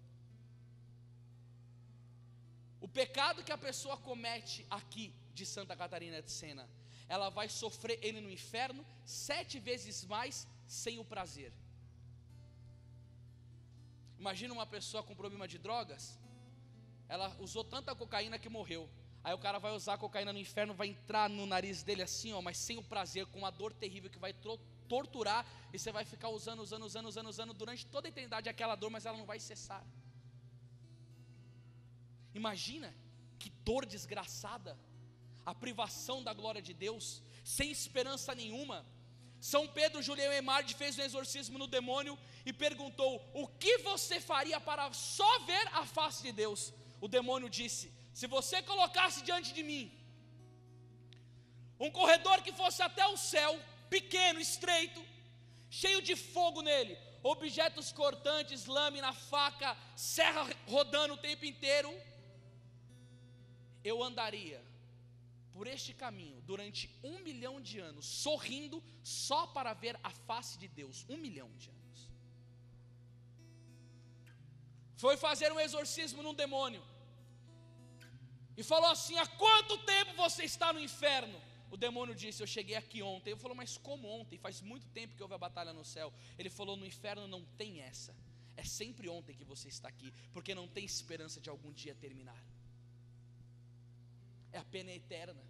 O pecado que a pessoa comete aqui de Santa Catarina de Sena, ela vai sofrer ele no inferno 7 vezes mais sem o prazer. Imagina uma pessoa com problema de drogas, ela usou tanta cocaína que morreu. Aí o cara vai usar a cocaína no inferno, vai entrar no nariz dele assim, ó, mas sem o prazer, com uma dor terrível que vai torturar, e você vai ficar usando durante toda a eternidade aquela dor, mas ela não vai cessar. Imagina que dor desgraçada. a privação da glória de Deus, sem esperança nenhuma. São Pedro Julião Emardi fez um exorcismo no demônio e perguntou: o que você faria para só ver a face de Deus? O demônio disse: se você colocasse diante de mim um corredor que fosse até o céu, pequeno, estreito, cheio de fogo nele, objetos cortantes, lâmina, faca, serra rodando o tempo inteiro, eu andaria por este caminho durante 1 milhão de anos, sorrindo só para ver a face de Deus. 1 milhão de anos. Foi fazer um exorcismo num demônio e falou assim: há quanto tempo você está no inferno? O demônio disse: eu cheguei aqui ontem. Ele falou: mas como ontem? Faz muito tempo que houve a batalha no céu. Ele falou: no inferno não tem essa, é sempre ontem que você está aqui, porque não tem esperança de algum dia terminar, é a pena eterna.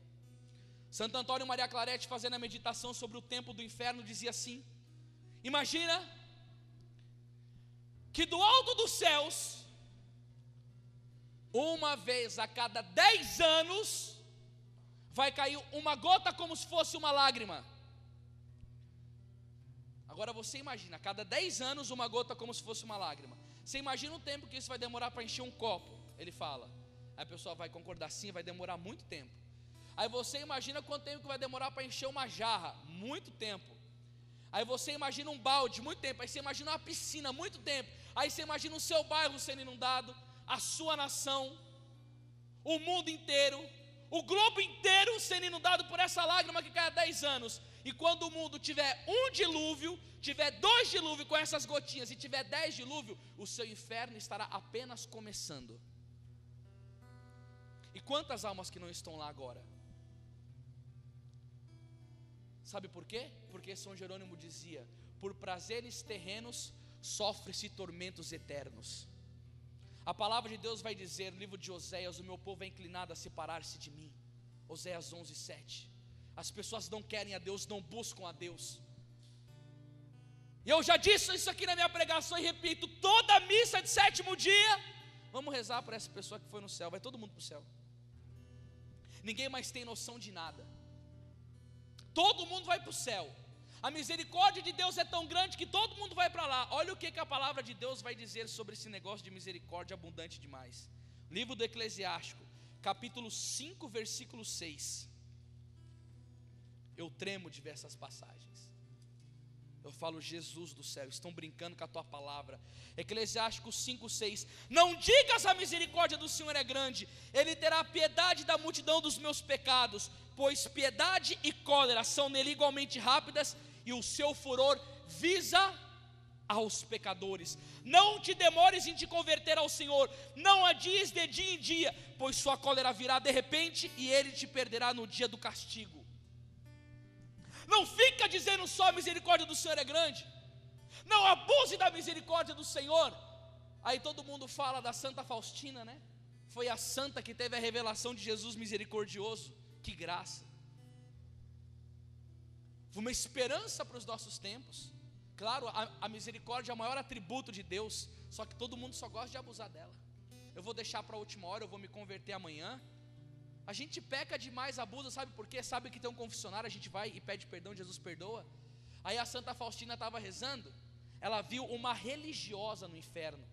Santo Antônio Maria Claret, fazendo a meditação sobre o tempo do inferno, dizia assim: imagina que do alto dos céus, uma vez a cada 10 anos, vai cair uma gota como se fosse uma lágrima. Agora você imagina, a cada 10 anos uma gota como se fosse uma lágrima. Você imagina o tempo que isso vai demorar para encher um copo. Ele fala. Aí a pessoa vai concordar: sim, vai demorar muito tempo. Aí você imagina quanto tempo que vai demorar para encher uma jarra. Muito tempo. Aí você imagina um balde, muito tempo. Aí você imagina uma piscina, muito tempo. Aí você imagina o seu bairro sendo inundado, a sua nação, o mundo inteiro, o globo inteiro sendo inundado por essa lágrima que cai há 10 anos. E quando o mundo tiver um dilúvio, tiver 2 dilúvios com essas gotinhas, e tiver 10 dilúvios, o seu inferno estará apenas começando. E quantas almas que não estão lá agora? Sabe por quê? Porque São Jerônimo dizia: por prazeres terrenos sofre-se tormentos eternos. A palavra de Deus vai dizer no livro de Oséias: o meu povo é inclinado a separar-se de mim. Oséias 11:7. As pessoas não querem a Deus, não buscam a Deus. E eu já disse isso aqui na minha pregação e repito: toda missa de 7º dia, vamos rezar por essa pessoa que foi no céu. Vai todo mundo para o céu. Ninguém mais tem noção de nada. Todo mundo vai para o céu. A misericórdia de Deus é tão grande que todo mundo vai para lá. Olha o que a palavra de Deus vai dizer sobre esse negócio de misericórdia abundante demais. Livro do Eclesiástico, capítulo 5, versículo 6. Eu tremo de ver essas passagens. Eu falo: Jesus do céu, estão brincando com a tua palavra. Eclesiástico 5:6. Não digas: a misericórdia do Senhor é grande, Ele terá piedade da multidão dos meus pecados, pois piedade e cólera são nele igualmente rápidas, e o seu furor visa aos pecadores. Não te demores em te converter ao Senhor, não adies de dia em dia, pois sua cólera virá de repente, e Ele te perderá no dia do castigo. Não fica dizendo só: a misericórdia do Senhor é grande. Não abuse da misericórdia do Senhor. Aí todo mundo fala da Santa Faustina, né? Foi a santa que teve a revelação de Jesus misericordioso. Que graça. Foi uma esperança para os nossos tempos. Claro, a misericórdia é o maior atributo de Deus, só que todo mundo só gosta de abusar dela. Eu vou deixar para a última hora, eu vou me converter amanhã. A gente peca demais, abusa, sabe por quê? Sabe que tem um confessionário, a gente vai e pede perdão, Jesus perdoa. Aí a Santa Faustina estava rezando, ela viu uma religiosa no inferno,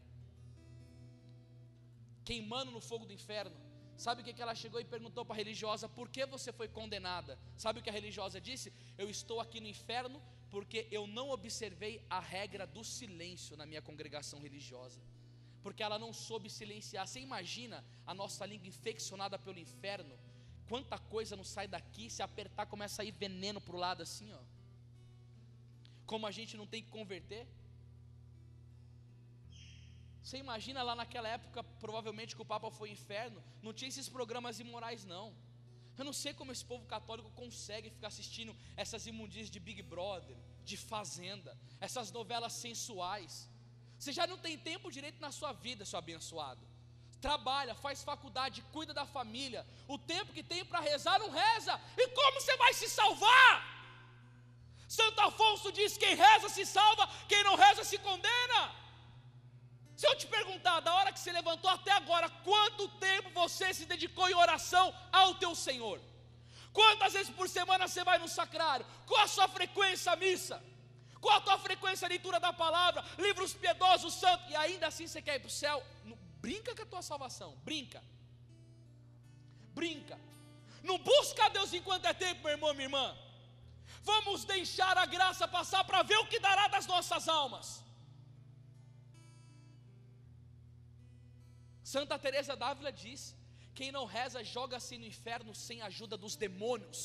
queimando no fogo do inferno. Sabe o que ela chegou e perguntou para a religiosa: por que você foi condenada? Sabe o que a religiosa disse? Eu estou aqui no inferno porque eu não observei a regra do silêncio na minha congregação religiosa. Porque ela não soube silenciar. Você imagina a nossa língua infeccionada pelo inferno? Quanta coisa não sai daqui, se apertar começa a ir veneno para o lado assim, ó. Como a gente não tem que converter. Você imagina lá naquela época, provavelmente que o Papa foi ao inferno, não tinha esses programas imorais não. Eu não sei como esse povo católico consegue ficar assistindo essas imundícias de Big Brother, de Fazenda, essas novelas sensuais. Você já não tem tempo direito na sua vida, seu abençoado. Trabalha, faz faculdade, cuida da família. O tempo que tem para rezar, não reza. E como você vai se salvar? Santo Afonso diz: quem reza se salva, quem não reza se condena. Se eu te perguntar, da hora que você levantou até agora, quanto tempo você se dedicou em oração ao teu Senhor? Quantas vezes por semana você vai no sacrário? Qual a sua frequência à missa? Qual a tua frequência à leitura da palavra? Livros piedosos, santos. E ainda assim você quer ir para o céu? Brinca com a tua salvação. Brinca. Não busca a Deus enquanto é tempo, meu irmão, minha irmã. Vamos deixar a graça passar para ver o que dará das nossas almas. Santa Teresa d'Ávila diz: quem não reza joga-se no inferno sem a ajuda dos demônios.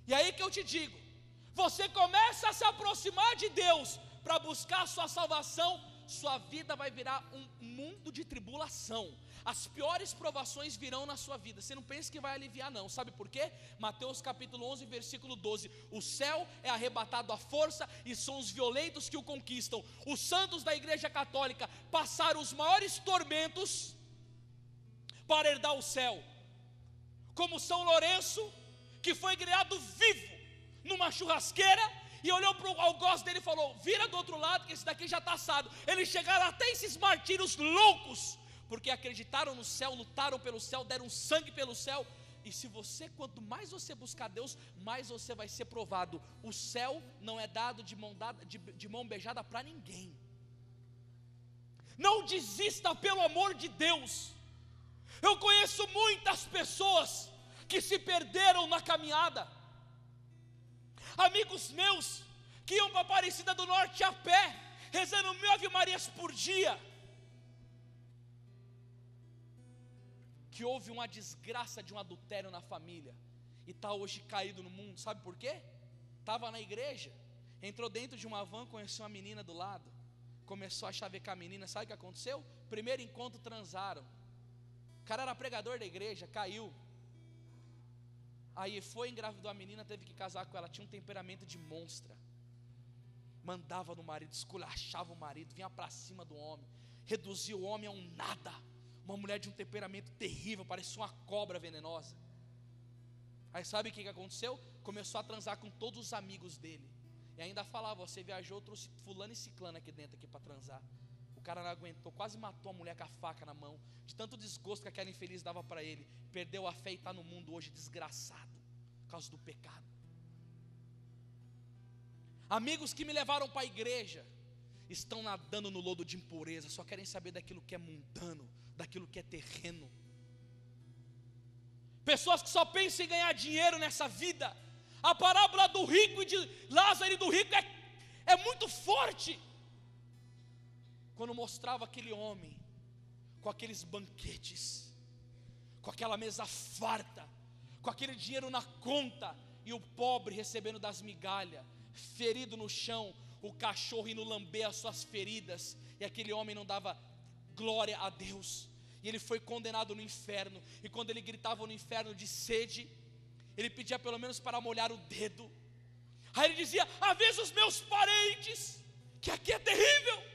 E aí que eu te digo, você começa a se aproximar de Deus para buscar a sua salvação, sua vida vai virar um mundo de tribulação. As piores provações virão na sua vida. Você não pensa que vai aliviar não. Sabe por quê? Mateus capítulo 11, versículo 12. O céu é arrebatado à força e são os violentos que o conquistam. Os santos da igreja católica passaram os maiores tormentos para herdar o céu, como São Lourenço, que foi criado vivo numa churrasqueira e olhou para o algoz dele e falou: vira do outro lado que esse daqui já está assado. Eles chegaram até esses martírios loucos, porque acreditaram no céu, lutaram pelo céu, deram sangue pelo céu. E se você, quanto mais você buscar Deus, mais você vai ser provado. O céu não é dado de mão beijada para ninguém. Não desista, pelo amor de Deus. Eu conheço muitas pessoas que se perderam na caminhada. Amigos meus que iam para Aparecida do Norte a pé, rezando 1000 Ave Marias por dia, que houve uma desgraça de um adultério na família e está hoje caído no mundo. Sabe por quê? Estava na igreja, entrou dentro de uma van, conheceu uma menina do lado, começou a chavecar a menina. Sabe o que aconteceu? Primeiro encontro, transaram. O cara era pregador da igreja, caiu. Aí foi, engravidou a menina, teve que casar com ela. Tinha um temperamento de monstra, mandava no marido, esculachava o marido, vinha para cima do homem, reduzia o homem a um nada. Uma mulher de um temperamento terrível, parecia uma cobra venenosa. Aí sabe o que aconteceu? Começou a transar com todos os amigos dele. E ainda falava: você viajou, trouxe fulano e ciclano aqui dentro para transar. O cara não aguentou, quase matou a mulher com a faca na mão, de tanto desgosto que aquela infeliz dava para ele. Perdeu a fé e está no mundo hoje desgraçado, por causa do pecado. Amigos que me levaram para a igreja estão nadando no lodo de impureza, só querem saber daquilo que é mundano, daquilo que é terreno. Pessoas que só pensam em ganhar dinheiro nessa vida. A parábola do rico e de Lázaro e do rico é muito forte, quando mostrava aquele homem com aqueles banquetes, com aquela mesa farta, com aquele dinheiro na conta, e o pobre recebendo das migalhas, ferido no chão, o cachorro indo lamber as suas feridas, e aquele homem não dava glória a Deus, e ele foi condenado no inferno. E quando ele gritava no inferno de sede, ele pedia pelo menos para molhar o dedo. Aí ele dizia: avisa os meus parentes que aqui é terrível.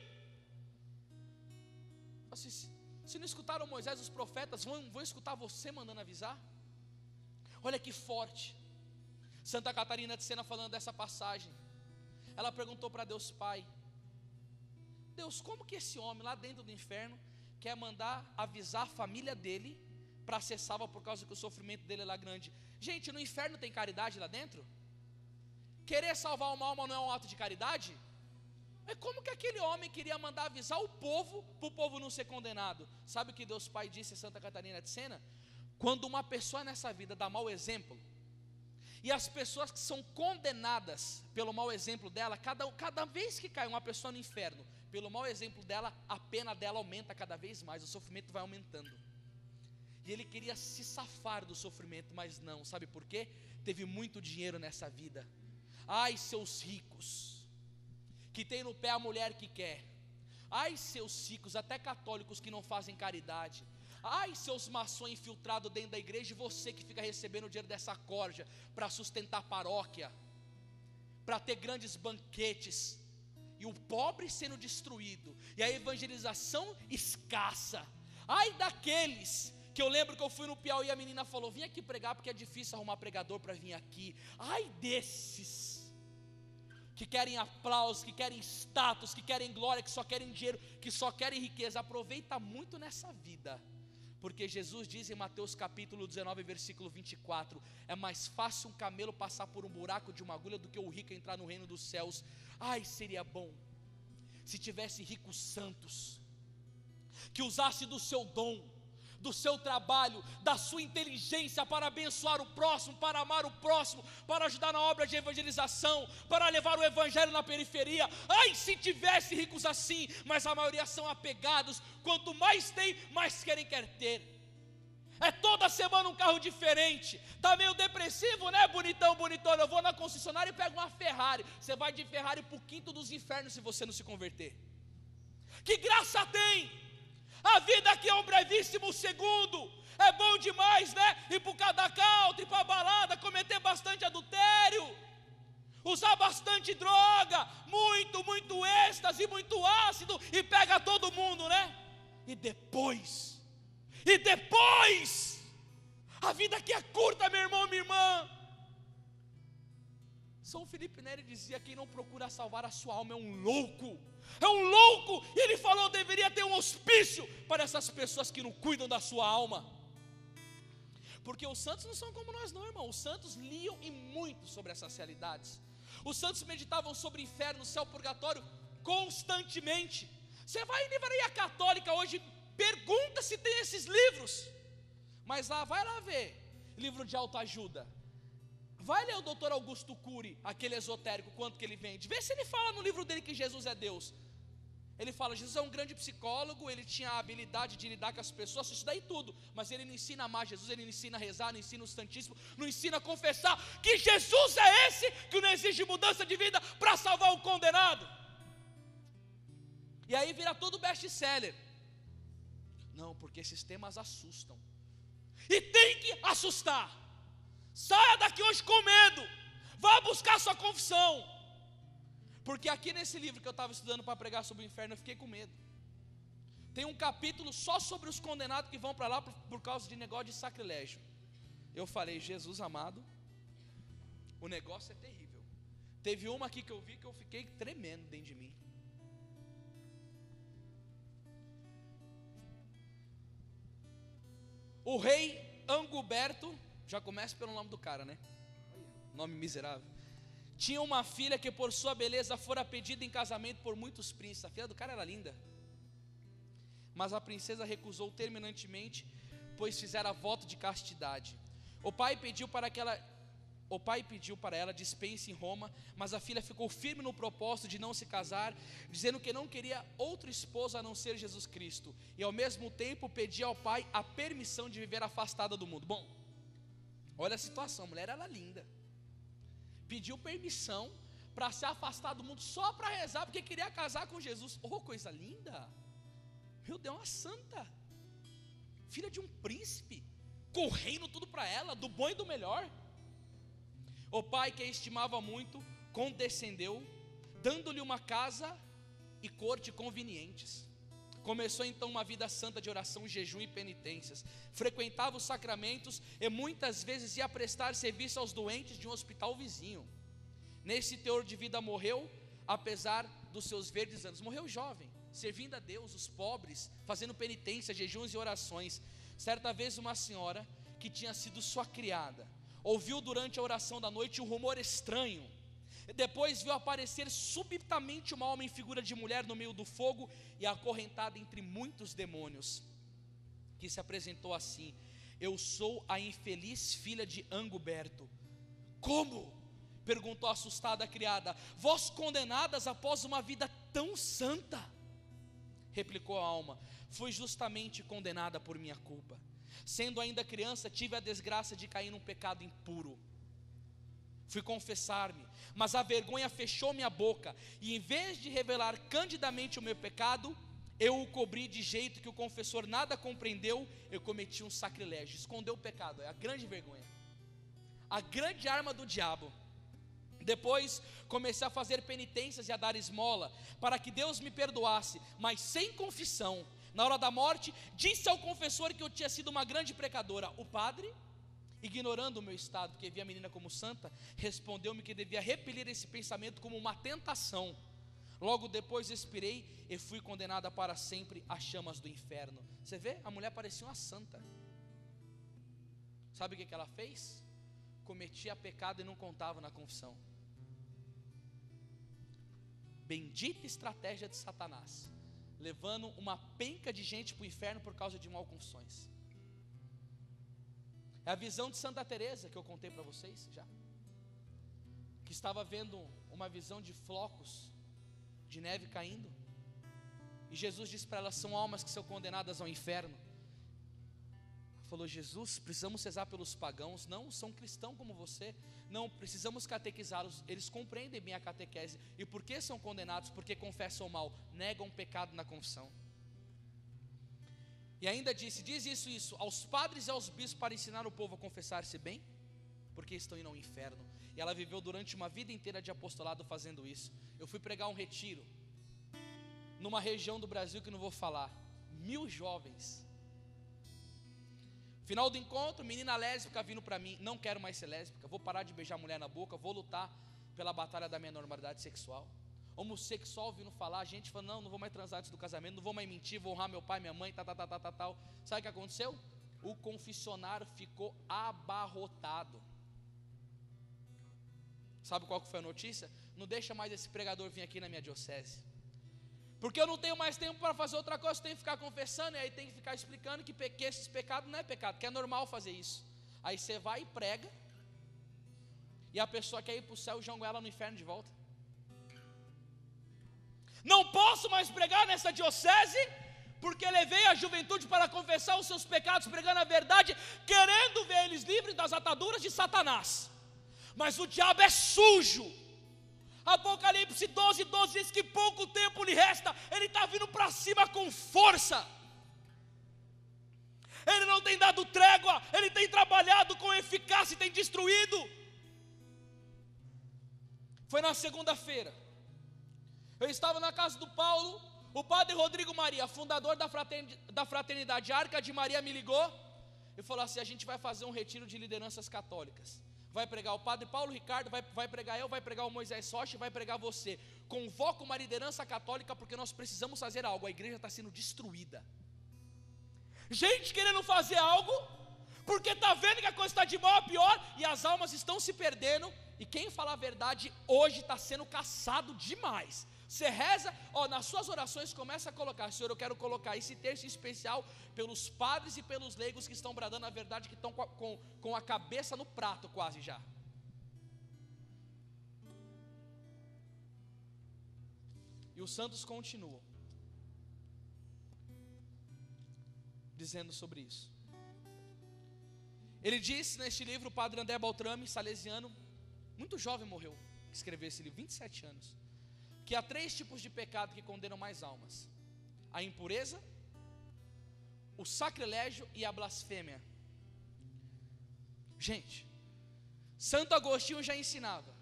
Se não escutaram Moisés e os profetas, vão escutar você mandando avisar? Olha que forte. Santa Catarina de Sena, falando dessa passagem, ela perguntou para Deus Pai: Deus, como que esse homem lá dentro do inferno quer mandar avisar a família dele para ser salva, por causa que o sofrimento dele é lá grande? Gente, no inferno tem caridade lá dentro? Querer salvar uma alma não é um ato de caridade? É como que aquele homem queria mandar avisar o povo, para o povo não ser condenado? Sabe o que Deus Pai disse a Santa Catarina de Sena? Quando uma pessoa nessa vida dá mau exemplo, e as pessoas que são condenadas pelo mau exemplo dela, cada vez que cai uma pessoa no inferno, pelo mau exemplo dela, a pena dela aumenta cada vez mais, o sofrimento vai aumentando. E ele queria se safar do sofrimento, mas não. Sabe por quê? Teve muito dinheiro nessa vida. Ai, seus ricos, que tem no pé a mulher que quer. Ai, seus ricos, até católicos, que não fazem caridade. Ai, seus maçons infiltrados dentro da igreja, e você que fica recebendo o dinheiro dessa corja para sustentar a paróquia, para ter grandes banquetes, e o pobre sendo destruído, e a evangelização escassa. Ai daqueles que eu lembro que eu fui no Piauí e a menina falou: vim aqui pregar porque é difícil arrumar pregador para vir aqui. Ai desses que querem aplausos, que querem status, que querem glória, que só querem dinheiro, que só querem riqueza. Aproveita muito nessa vida, Porque Jesus diz em Mateus capítulo 19, versículo 24: é mais fácil um camelo passar por um buraco de uma agulha do que o rico entrar no reino dos céus. Ai, seria bom se tivesse ricos santos, que usasse do seu dom, do seu trabalho, da sua inteligência para abençoar o próximo, para amar o próximo, para ajudar na obra de evangelização, para levar o evangelho na periferia. Ai, se tivesse ricos assim, mas a maioria são apegados. Quanto mais tem, mais querem ter. É toda semana um carro diferente. Está meio depressivo, né? Bonitão, bonitona. Eu vou na concessionária e pego uma Ferrari. Você vai de Ferrari para o quinto dos infernos se você não se converter. Que graça tem? A vida aqui é um brevíssimo segundo. É bom demais, né? Ir para o cada country, ir para a balada, cometer bastante adultério, usar bastante droga, muito êxtase, muito ácido, e pega todo mundo, né? E depois, a vida aqui é curta, meu irmão, minha irmã. São Felipe Neri dizia: quem não procura salvar a sua alma é um louco. É um louco. E ele falou: deveria ter um hospício para essas pessoas que não cuidam da sua alma. Porque os santos não são como nós não, irmão. Os santos liam e muito sobre essas realidades. Os santos meditavam sobre inferno, céu, purgatório constantemente. Você vai em livraria católica hoje, pergunta se tem esses livros. Mas lá, vai lá ver livro de autoajuda. Vai ler o Dr. Augusto Cury, aquele esotérico, quanto que ele vende. Vê se ele fala no livro dele que Jesus é Deus. Ele fala: Jesus é um grande psicólogo, ele tinha a habilidade de lidar com as pessoas, isso daí tudo. Mas ele não ensina a amar Jesus, ele não ensina a rezar, não ensina o Santíssimo, não ensina a confessar que Jesus é esse que não exige mudança de vida para salvar o condenado. E aí vira todo best-seller. Não, porque esses temas assustam. E tem que assustar. Saia daqui hoje com medo. Vá buscar sua confissão. Porque aqui nesse livro que eu estava estudando para pregar sobre o inferno, eu fiquei com medo. Tem um capítulo só sobre os condenados que vão para lá por causa de negócio de sacrilégio. Eu falei: Jesus amado, o negócio é terrível. Teve uma aqui que eu vi que eu fiquei tremendo dentro de mim. O rei Anguberto, já começa pelo nome do cara, né? Nome miserável. Tinha uma filha que por sua beleza fora pedida em casamento por muitos príncipes. A filha do cara era linda. Mas a princesa recusou terminantemente, pois fizera voto de castidade. O pai pediu para ela dispense em Roma, mas a filha ficou firme no propósito de não se casar, dizendo que não queria outro esposo a não ser Jesus Cristo. E ao mesmo tempo pedia ao pai a permissão de viver afastada do mundo. Bom, olha a situação, a mulher era linda. Pediu permissão para se afastar do mundo só para rezar, porque queria casar com Jesus. Oh, coisa linda! Meu Deus, uma santa, filha de um príncipe, com o reino tudo para ela, do bom e do melhor. O pai, que a estimava muito, condescendeu, dando-lhe uma casa e corte convenientes. Começou então uma vida santa de oração, jejum e penitências. Frequentava os sacramentos e muitas vezes ia prestar serviço aos doentes de um hospital vizinho. Nesse teor de vida morreu, apesar dos seus verdes anos. Morreu jovem, servindo a Deus, os pobres, fazendo penitência, jejuns e orações. Certa vez uma senhora, que tinha sido sua criada, ouviu durante a oração da noite um rumor estranho. Depois viu aparecer subitamente uma alma em figura de mulher no meio do fogo e acorrentada entre muitos demônios, que se apresentou assim: eu sou a infeliz filha de Anguberto. Como? Perguntou assustada a criada. Vós condenadas após uma vida tão santa? Replicou a alma: fui justamente condenada por minha culpa. Sendo ainda criança, tive a desgraça de cair num pecado impuro. Fui confessar-me, mas a vergonha fechou minha boca, e em vez de revelar candidamente o meu pecado, eu o cobri de jeito que o confessor nada compreendeu. Eu cometi um sacrilégio. Escondeu o pecado, é a grande vergonha, a grande arma do diabo. Depois comecei a fazer penitências e a dar esmola, para que Deus me perdoasse, mas sem confissão. Na hora da morte, disse ao confessor que eu tinha sido uma grande pecadora. O padre, ignorando o meu estado, porque via a menina como santa, respondeu-me que devia repelir esse pensamento como uma tentação. Logo depois expirei e fui condenada para sempre às chamas do inferno. Você vê? A mulher parecia uma santa. Sabe o que ela fez? Cometia pecado e não contava na confissão. Bendita estratégia de Satanás, levando uma penca de gente para o inferno por causa de mal confissões. É a visão de Santa Teresa que eu contei para vocês já, que estava vendo uma visão de flocos de neve caindo, e Jesus disse para ela: são almas que são condenadas ao inferno. Falou: Jesus, precisamos rezar pelos pagãos, não são cristãos como você, não precisamos catequizá-los, eles compreendem bem a catequese. E por que são condenados? Porque confessam mal, negam pecado na confissão. E ainda disse: diz isso aos padres e aos bispos para ensinar o povo a confessar-se bem, porque estão indo ao inferno. E ela viveu durante uma vida inteira de apostolado fazendo isso. Eu fui pregar um retiro numa região do Brasil que não vou falar, 1000 jovens. Final do encontro, menina lésbica vindo para mim: não quero mais ser lésbica, vou parar de beijar mulher na boca, vou lutar pela batalha da minha normalidade sexual. Homossexual vindo falar, gente falando: não vou mais transar antes do casamento, não vou mais mentir, vou honrar meu pai, minha mãe, tal. Sabe o que aconteceu? O confessionário ficou abarrotado. Sabe qual que foi a notícia? Não deixa mais esse pregador vir aqui na minha diocese, porque eu não tenho mais tempo para fazer outra coisa, eu tenho que ficar confessando, e aí tem que ficar explicando que esses pecados não é pecado, que é normal fazer isso. Aí você vai e prega, e a pessoa quer ir para o céu e joga ela no inferno de volta. Não posso mais pregar nessa diocese, porque levei a juventude para confessar os seus pecados, pregando a verdade, querendo ver eles livres das ataduras de Satanás. Mas o diabo é sujo. Apocalipse 12:12 diz que pouco tempo lhe resta. Ele está vindo para cima com força. Ele não tem dado trégua, ele tem trabalhado com eficácia e tem destruído. Foi na segunda-feira, eu estava na casa do Paulo. O padre Rodrigo Maria, fundador da fraternidade Arca de Maria, me ligou e falou assim: a gente vai fazer um retiro de lideranças católicas. Vai pregar o padre Paulo Ricardo, vai pregar eu, vai pregar o Moisés Rocha, vai pregar você. Convoca uma liderança católica, porque nós precisamos fazer algo. A igreja está sendo destruída. Gente querendo fazer algo, porque está vendo que a coisa está de mal a pior, e as almas estão se perdendo. E quem fala a verdade hoje está sendo caçado demais. Você reza, nas suas orações começa a colocar: Senhor, eu quero colocar esse terço especial pelos padres e pelos leigos que estão bradando a verdade, que estão com a cabeça no prato quase já. E os santos continuam dizendo sobre isso. Ele disse neste livro, o padre André Baltrame, salesiano, muito jovem morreu, que escreveu esse livro, 27 anos, que há 3 tipos de pecado que condenam mais almas: a impureza, o sacrilégio e a blasfêmia. Gente, Santo Agostinho já ensinava: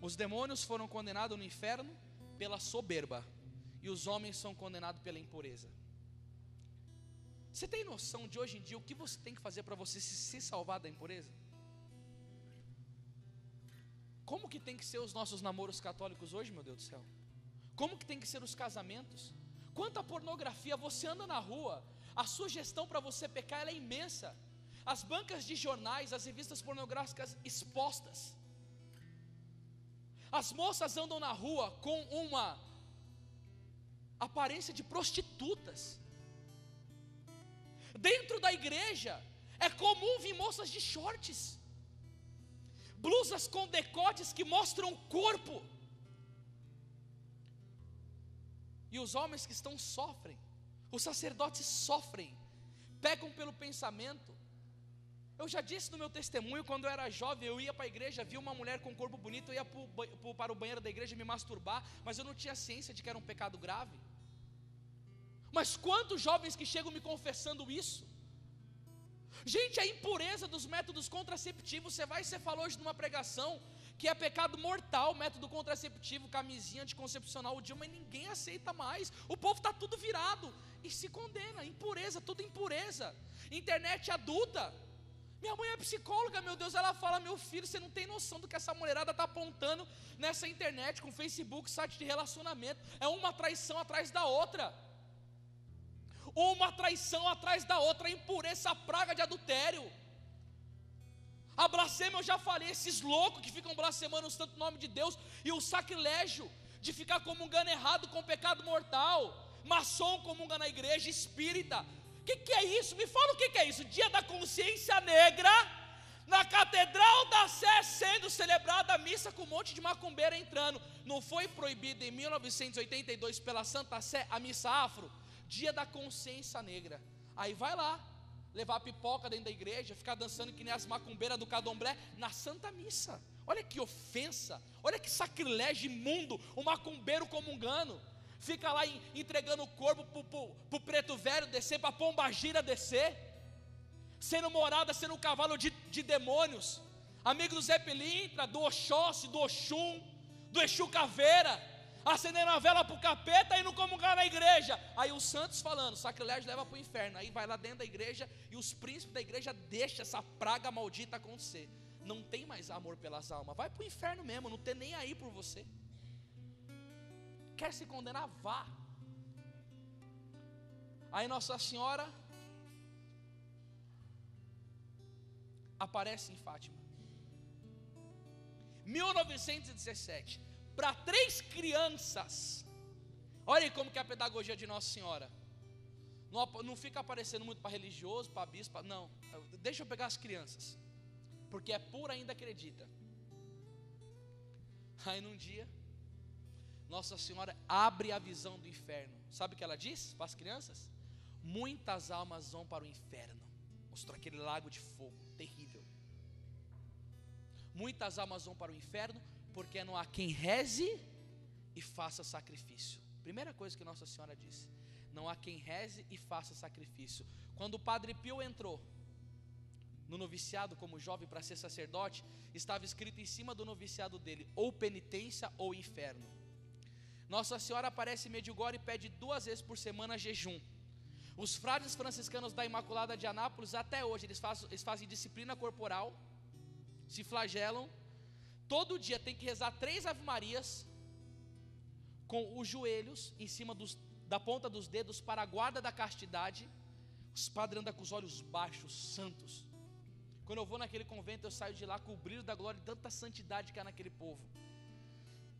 os demônios foram condenados no inferno pela soberba, e os homens são condenados pela impureza. Você tem noção de hoje em dia o que você tem que fazer para você se salvar da impureza? Como que tem que ser os nossos namoros católicos hoje, meu Deus do céu? Como que tem que ser os casamentos? Quanta pornografia! Você anda na rua, a sugestão para você pecar ela é imensa. As bancas de jornais, as revistas pornográficas expostas. As moças andam na rua com uma aparência de prostitutas. Dentro da igreja é comum vir moças de shorts, blusas com decotes que mostram o corpo. E os homens cristãos sofrem, os sacerdotes sofrem, pecam pelo pensamento. Eu já disse no meu testemunho, quando eu era jovem, eu ia para a igreja, via uma mulher com um corpo bonito, eu ia para o banheiro da igreja me masturbar, mas eu não tinha ciência de que era um pecado grave. Mas quantos jovens que chegam me confessando isso? Gente, a impureza dos métodos contraceptivos. Você falou hoje numa pregação que é pecado mortal, método contraceptivo, camisinha anticoncepcional, o dia, mas ninguém aceita mais. O povo está tudo virado e se condena. Impureza, tudo impureza. Internet adulta. Minha mãe é psicóloga, meu Deus. Ela fala: meu filho, você não tem noção do que essa mulherada está apontando nessa internet, com Facebook, site de relacionamento. É uma traição atrás da outra. Uma traição atrás da outra. A impureza, a praga de adultério. A blasfêmia, eu já falei, esses loucos que ficam blasfemando o santo nome de Deus. E o sacrilégio de ficar comungando errado com pecado mortal. Maçom comunga na igreja, espírita. O que é isso? Me fala o que é isso. Dia da consciência negra, na Catedral da Sé sendo celebrada a missa com um monte de macumbeira entrando. Não foi proibido em 1982 pela Santa Sé a missa afro? Dia da consciência negra. Aí vai lá, levar pipoca dentro da igreja, ficar dançando que nem as macumbeiras do candomblé na Santa Missa. Olha que ofensa, olha que sacrilégio imundo, o macumbeiro comungando. Fica lá entregando o corpo para o preto velho descer, para a pombagira descer, sendo morada, sendo um cavalo de demônios, amigo do Zé Pilintra, do Oxóssi, do Oxum, do Exu Caveira, acendendo a vela para o capeta e não comungar na igreja. Aí os santos falando, sacrilégio leva para o inferno. Aí vai lá dentro da igreja e os príncipes da igreja deixam essa praga maldita acontecer. Não tem mais amor pelas almas, vai para o inferno mesmo, não tem nem aí por você. Quer se condenar? Vá. Aí Nossa Senhora aparece em Fátima, 1917, para 3 crianças. Olha aí como que é a pedagogia de Nossa Senhora. Não fica aparecendo muito para religioso, para bispo, não. Deixa eu pegar as crianças, porque é pura, ainda acredita. Aí num dia, Nossa Senhora abre a visão do inferno. Sabe o que ela diz para as crianças? Muitas almas vão para o inferno. Mostrou aquele lago de fogo terrível. Muitas almas vão para o inferno porque não há quem reze e faça sacrifício. Primeira coisa que Nossa Senhora disse: não há quem reze e faça sacrifício. Quando o Padre Pio entrou no noviciado como jovem para ser sacerdote, estava escrito em cima do noviciado dele: ou penitência ou inferno. Nossa Senhora aparece em Medjugorje e pede 2 vezes por semana jejum. Os frades franciscanos da Imaculada de Anápolis, até hoje, eles fazem disciplina corporal, se flagelam, todo dia tem que rezar 3 Ave Marias, com os joelhos em cima da ponta dos dedos para a guarda da castidade. Os padres andam com os olhos baixos, santos. Quando eu vou naquele convento, eu saio de lá com o brilho da glória e tanta santidade que há naquele povo,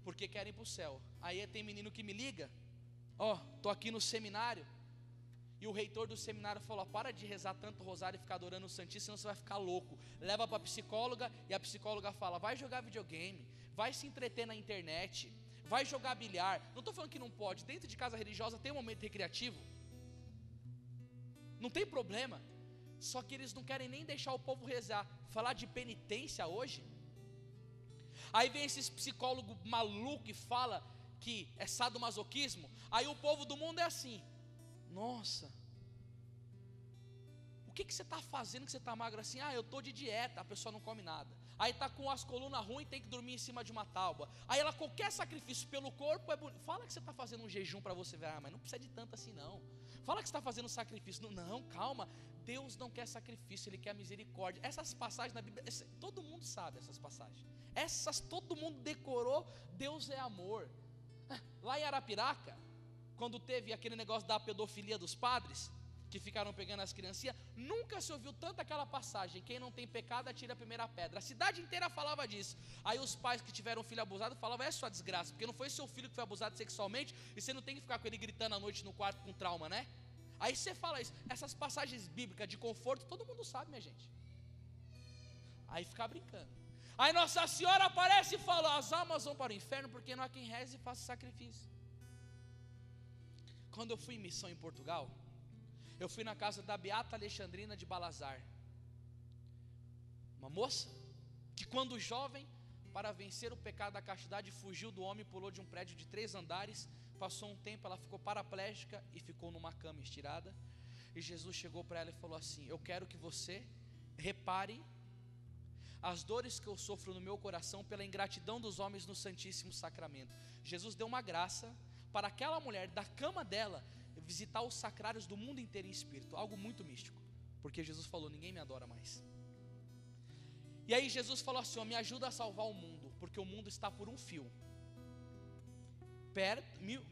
porque querem ir para o céu. Aí tem menino que me liga: estou aqui no seminário, e o reitor do seminário falou: para de rezar tanto rosário e ficar adorando o Santíssimo, senão você vai ficar louco. Leva para a psicóloga, e a psicóloga fala: vai jogar videogame, vai se entreter na internet, vai jogar bilhar. Não estou falando que não pode, dentro de casa religiosa tem um momento recreativo, não tem problema. Só que eles não querem nem deixar o povo rezar. Falar de penitência hoje. Aí vem esses psicólogos malucos e fala que é sadomasoquismo. Aí o povo do mundo é assim: nossa, o que você está fazendo que você está magro assim? Eu estou de dieta, a pessoa não come nada. Aí está com as colunas ruins, tem que dormir em cima de uma tábua. Aí ela, qualquer sacrifício pelo corpo é bonito. Fala que você está fazendo um jejum para você ver, mas não precisa de tanto assim não. Fala que você está fazendo sacrifício. Não, calma, Deus não quer sacrifício, Ele quer misericórdia. Essas passagens na Bíblia, todo mundo sabe essas passagens. Todo mundo decorou. Deus é amor. Lá em Arapiraca, quando teve aquele negócio da pedofilia dos padres, que ficaram pegando as criancinhas, nunca se ouviu tanto aquela passagem: quem não tem pecado atira a primeira pedra. A cidade inteira falava disso. Aí os pais que tiveram um filho abusado falavam: é sua desgraça, porque não foi seu filho que foi abusado sexualmente, e você não tem que ficar com ele gritando à noite no quarto com trauma, né? Aí você fala isso. Essas passagens bíblicas de conforto, todo mundo sabe, minha gente. Aí fica brincando. Aí Nossa Senhora aparece e fala: as almas vão para o inferno porque não há quem reze e faça sacrifício. Quando eu fui em missão em Portugal, eu fui na casa da Beata Alexandrina de Balazar, uma moça que, quando jovem, para vencer o pecado da castidade, fugiu do homem, pulou de um prédio de 3 andares, passou um tempo, ela ficou paraplégica e ficou numa cama estirada, e Jesus chegou para ela e falou assim: eu quero que você repare as dores que eu sofro no meu coração pela ingratidão dos homens no Santíssimo Sacramento. Jesus deu uma graça para aquela mulher, da cama dela, visitar os sacrários do mundo inteiro em espírito, algo muito místico, porque Jesus falou: ninguém me adora mais. E aí Jesus falou assim: me ajuda a salvar o mundo, porque o mundo está por um fio.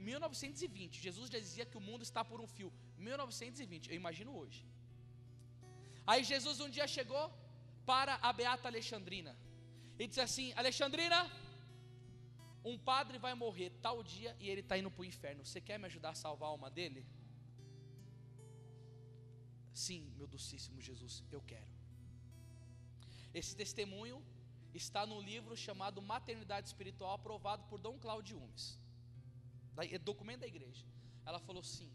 1920, Jesus já dizia que o mundo está por um fio. 1920, eu imagino hoje. Aí Jesus um dia chegou para a beata Alexandrina e disse assim: Alexandrina, um padre vai morrer tal dia e ele está indo para o inferno. Você quer me ajudar a salvar a alma dele? Sim, meu docíssimo Jesus, eu quero. Esse testemunho está no livro chamado Maternidade Espiritual, aprovado por Dom Cláudio Umes, documento da igreja. Ela falou sim.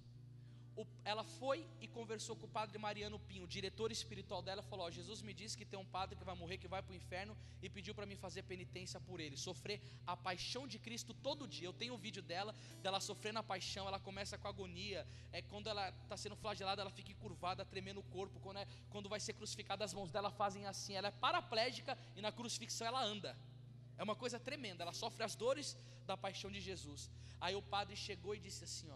Ela foi e conversou com o padre Mariano Pinho, o diretor espiritual dela. Falou: Jesus me disse que tem um padre que vai morrer, que vai para o inferno, e pediu para mim fazer penitência por ele, sofrer a paixão de Cristo todo dia. Eu tenho um vídeo dela sofrendo a paixão. Ela começa com agonia, quando ela está sendo flagelada, ela fica encurvada, tremendo o corpo. Quando vai ser crucificada, as mãos dela fazem assim. Ela é paraplégica e na crucifixão ela anda. É uma coisa tremenda, ela sofre as dores da paixão de Jesus. Aí o padre chegou e disse assim: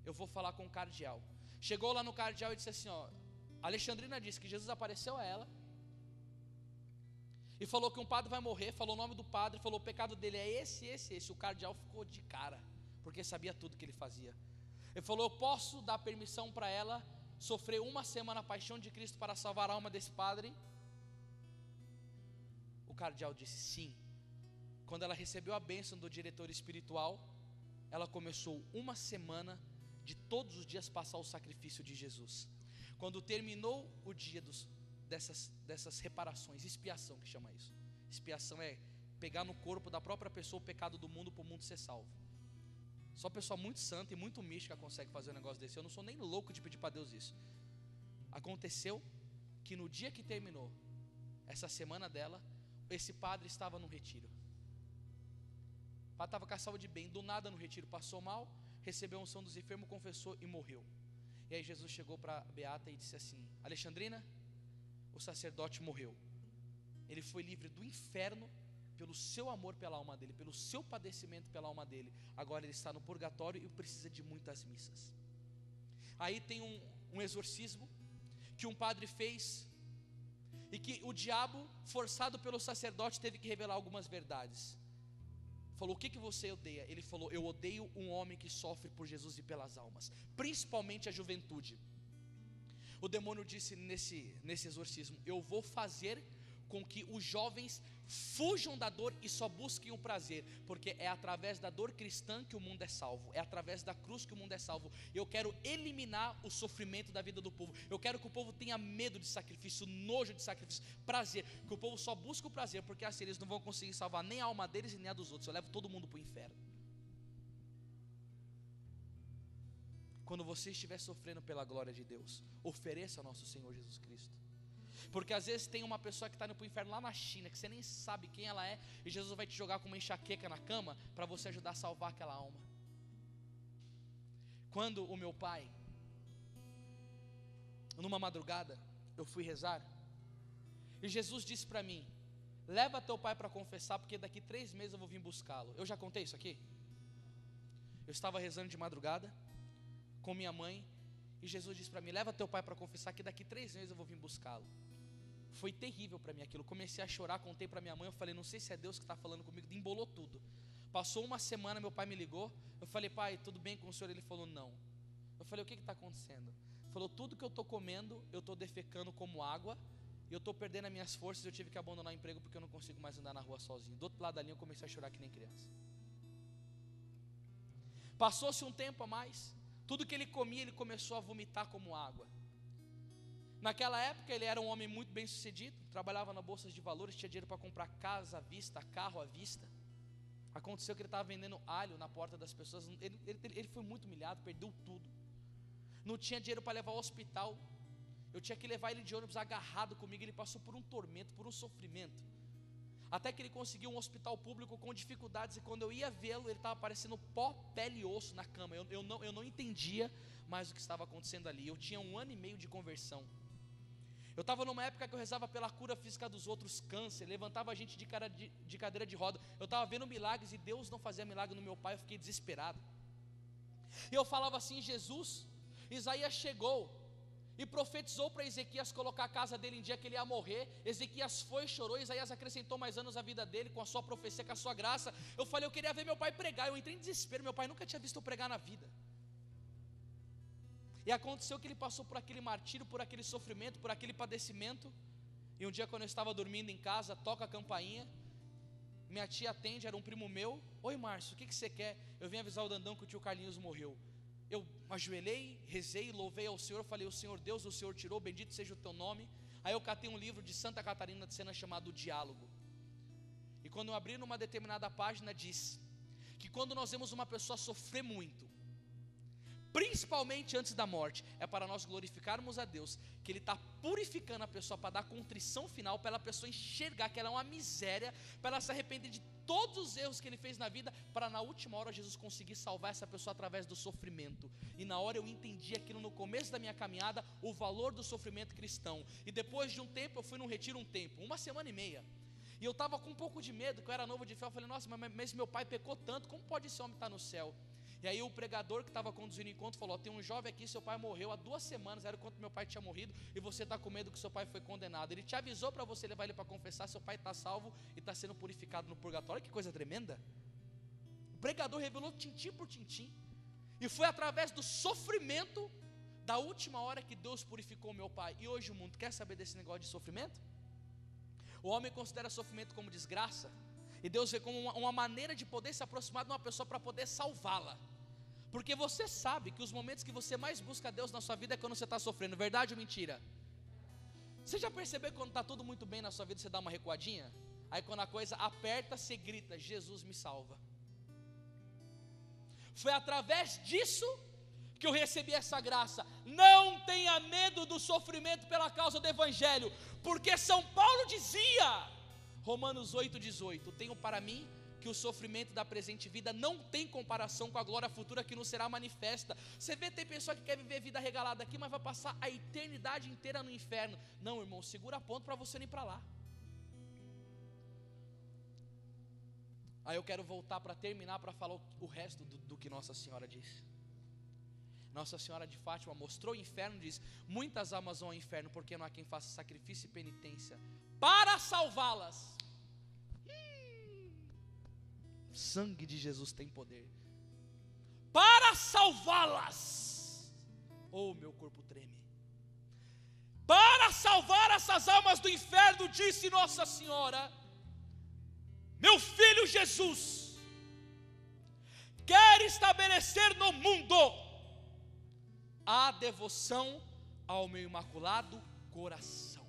eu vou falar com o cardeal. Chegou lá no cardeal e disse assim: Alexandrina disse que Jesus apareceu a ela e falou que um padre vai morrer. Falou o nome do padre, falou: o pecado dele é esse. O cardeal ficou de cara, porque sabia tudo que ele fazia. Ele falou: eu posso dar permissão para ela sofrer uma semana a paixão de Cristo para salvar a alma desse padre? O cardeal disse sim. Quando ela recebeu a bênção do diretor espiritual, ela começou uma semana de todos os dias passar o sacrifício de Jesus. Quando terminou o dia dessas reparações, expiação que chama isso. Expiação é pegar no corpo da própria pessoa o pecado do mundo para o mundo ser salvo. Só pessoa muito santa e muito mística consegue fazer um negócio desse. Eu não sou nem louco de pedir para Deus isso. Aconteceu que no dia que terminou essa semana dela, esse padre estava no retiro. O padre estava com a saúde bem, do nada no retiro passou mal, recebeu a unção dos enfermos, confessou e morreu. E aí Jesus chegou para Beata e disse assim: Alexandrina, o sacerdote morreu. Ele foi livre do inferno pelo seu amor pela alma dele, pelo seu padecimento pela alma dele. Agora ele está no purgatório e precisa de muitas missas. Aí tem um exorcismo que um padre fez, e que o diabo, forçado pelo sacerdote, teve que revelar algumas verdades. Falou: o que você odeia? Ele falou: eu odeio um homem que sofre por Jesus e pelas almas, principalmente a juventude. O demônio disse nesse exorcismo: eu vou fazer com que os jovens fujam da dor e só busquem o prazer, porque é através da dor cristã que o mundo é salvo, é através da cruz que o mundo é salvo. Eu quero eliminar o sofrimento da vida do povo. Eu quero que o povo tenha medo de sacrifício, nojo de sacrifício, prazer, que o povo só busque o prazer, porque assim eles não vão conseguir salvar nem a alma deles e nem a dos outros. Eu levo todo mundo para o inferno. Quando você estiver sofrendo pela glória de Deus, ofereça ao nosso Senhor Jesus Cristo. Porque às vezes tem uma pessoa que está indo para o inferno lá na China, que você nem sabe quem ela é, e Jesus vai te jogar com uma enxaqueca na cama para você ajudar a salvar aquela alma. Quando o meu pai, numa madrugada, eu fui rezar, e Jesus disse para mim: leva teu pai para confessar, porque daqui 3 meses eu vou vir buscá-lo. Eu já contei isso aqui? Eu estava rezando de madrugada com minha mãe, e Jesus disse para mim: leva teu pai para confessar, que daqui 3 meses eu vou vir buscá-lo. Foi terrível para mim aquilo. Comecei a chorar, contei para minha mãe. Eu falei: não sei se é Deus que está falando comigo. Embolou tudo. Passou uma semana, meu pai me ligou. Eu falei: pai, tudo bem com o senhor? Ele falou: não. Eu falei: o que está acontecendo? Ele falou: tudo que eu estou comendo, eu estou defecando como água, e eu estou perdendo as minhas forças. Eu tive que abandonar o emprego porque eu não consigo mais andar na rua sozinho. Do outro lado da linha eu comecei a chorar que nem criança. Passou-se um tempo a mais. Tudo que ele comia, ele começou a vomitar como água. Naquela época ele era um homem muito bem sucedido, trabalhava na bolsa de valores, tinha dinheiro para comprar casa à vista, carro à vista. Aconteceu que ele estava vendendo alho na porta das pessoas. Ele foi muito humilhado, perdeu tudo. Não tinha dinheiro para levar ao hospital. Eu tinha que levar ele de ônibus agarrado comigo. Ele passou por um tormento, por um sofrimento, até que ele conseguiu um hospital público com dificuldades. E quando eu ia vê-lo, ele estava parecendo pó, pele e osso na cama. Eu não entendia mais o que estava acontecendo ali. Eu tinha 1 ano e meio de conversão. Eu estava numa época que eu rezava pela cura física dos outros, câncer, levantava a gente de cadeira de roda. Eu estava vendo milagres e Deus não fazia milagre no meu pai. Eu fiquei desesperado. E eu falava assim: Jesus, Isaías chegou e profetizou para Ezequias colocar a casa dele em dia que ele ia morrer. Ezequias foi, chorou, Isaías acrescentou mais anos à vida dele com a sua profecia, com a sua graça. Eu falei, eu queria ver meu pai pregar, eu entrei em desespero, meu pai nunca tinha visto eu pregar na vida. E aconteceu que ele passou por aquele martírio, por aquele sofrimento, por aquele padecimento. E um dia quando eu estava dormindo em casa, toca a campainha, minha tia atende, era um primo meu. Oi Márcio, o que você quer? Eu vim avisar o Dandão que o tio Carlinhos morreu. Eu ajoelhei, rezei, louvei ao Senhor, falei, o Senhor Deus, o Senhor tirou, bendito seja o teu nome. Aí eu catei um livro de Santa Catarina de Sena chamado Diálogo. E quando eu abri numa determinada página, diz que quando nós vemos uma pessoa sofrer muito, principalmente antes da morte, é para nós glorificarmos a Deus, que Ele está purificando a pessoa para dar contrição final, para a pessoa enxergar que ela é uma miséria, para ela se arrepender de todos os erros que ele fez na vida, para na última hora Jesus conseguir salvar essa pessoa através do sofrimento. E na hora eu entendi aquilo no começo da minha caminhada, o valor do sofrimento cristão. E depois de um tempo, eu fui num retiro uma semana e meia, e eu estava com um pouco de medo, que eu era novo de fé. Eu falei, nossa, mas meu pai pecou tanto, como pode esse homem estar no céu? E aí o pregador que estava conduzindo o encontro falou, tem um jovem aqui, seu pai morreu há 2 semanas, era quando meu pai tinha morrido, e você está com medo que seu pai foi condenado. Ele te avisou para você levar ele para confessar, seu pai está salvo e está sendo purificado no purgatório. Que coisa tremenda. O pregador revelou tintim por tintim, e foi através do sofrimento da última hora que Deus purificou meu pai. E hoje o mundo quer saber desse negócio de sofrimento? O homem considera sofrimento como desgraça, e Deus vê como uma maneira de poder se aproximar de uma pessoa para poder salvá-la. Porque você sabe que os momentos que você mais busca Deus na sua vida é quando você está sofrendo, verdade ou mentira? Você já percebeu que quando está tudo muito bem na sua vida, você dá uma recuadinha? Aí quando a coisa aperta, você grita, Jesus me salva. Foi através disso que eu recebi essa graça. Não tenha medo do sofrimento pela causa do Evangelho, porque São Paulo dizia, Romanos 8,18, tenho para mim que o sofrimento da presente vida não tem comparação com a glória futura que nos será manifesta. Você vê, tem pessoa que quer viver vida regalada aqui, mas vai passar a eternidade inteira no inferno. Não, irmão, segura a ponta para você não ir para lá. Aí eu quero voltar para terminar, para falar o resto do que Nossa Senhora disse. Nossa Senhora de Fátima mostrou o inferno, diz, muitas almas vão ao inferno, porque não há quem faça sacrifício e penitência para salvá-las. O sangue de Jesus tem poder para salvá-las. Oh, meu corpo treme. Para salvar essas almas do inferno, disse Nossa Senhora, meu filho Jesus quer estabelecer no mundo a devoção ao meu imaculado coração.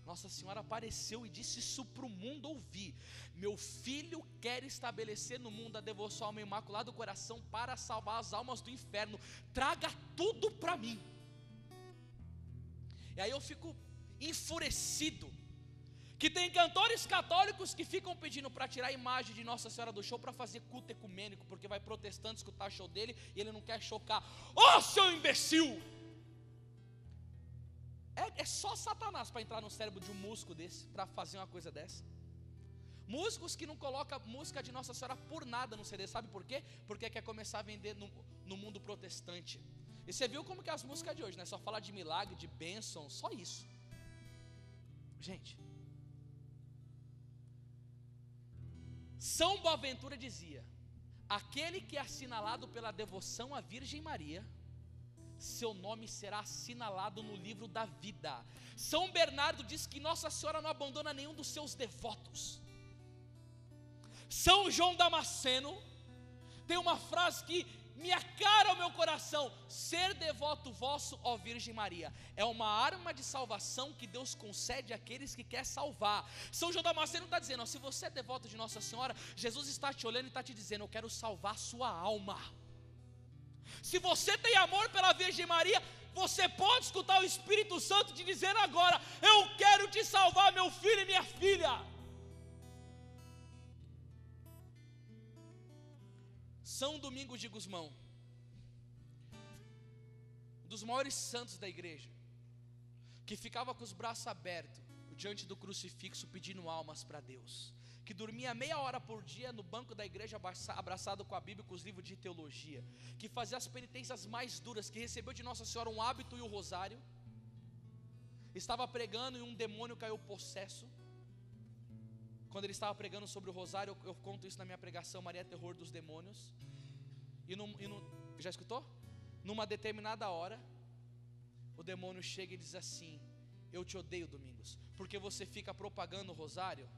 Nossa Senhora apareceu e disse isso para o mundo ouvir. Meu filho quer estabelecer no mundo a devoção ao meu imaculado coração para salvar as almas do inferno. Traga tudo para mim. E aí eu fico enfurecido que tem cantores católicos que ficam pedindo para tirar a imagem de Nossa Senhora do show para fazer culto ecumênico, porque vai protestante escutar o show dele e ele não quer chocar. Ô, seu imbecil! É só Satanás para entrar no cérebro de um músico desse, para fazer uma coisa dessa. Músicos que não colocam música de Nossa Senhora por nada no CD, sabe por quê? Porque quer começar a vender no mundo protestante. E você viu como que é as músicas de hoje, né? Só fala de milagre, de bênção, só isso. Gente, São Boaventura dizia, aquele que é assinalado pela devoção à Virgem Maria, seu nome será assinalado no livro da vida. São Bernardo diz que Nossa Senhora não abandona nenhum dos seus devotos. São João Damasceno tem uma frase que me acara ao meu coração: ser devoto vosso, ó Virgem Maria, é uma arma de salvação que Deus concede àqueles que quer salvar. São João Damasceno está dizendo, ó, se você é devoto de Nossa Senhora, Jesus está te olhando e está te dizendo, eu quero salvar a sua alma. Se você tem amor pela Virgem Maria, você pode escutar o Espírito Santo te dizendo agora, eu quero te salvar, meu filho e minha filha. São Domingos de Gusmão, um dos maiores santos da igreja, que ficava com os braços abertos diante do crucifixo pedindo almas para Deus, que dormia meia hora por dia no banco da igreja, abraçado com a Bíblia e com os livros de teologia, que fazia as penitências mais duras, que recebeu de Nossa Senhora um hábito e o rosário, estava pregando e um demônio caiu possesso. Quando ele estava pregando sobre o rosário, eu conto isso na minha pregação, Maria é terror dos demônios. Já escutou? Numa determinada hora, o demônio chega e diz assim: eu te odeio, Domingos, porque você fica propagando o rosário.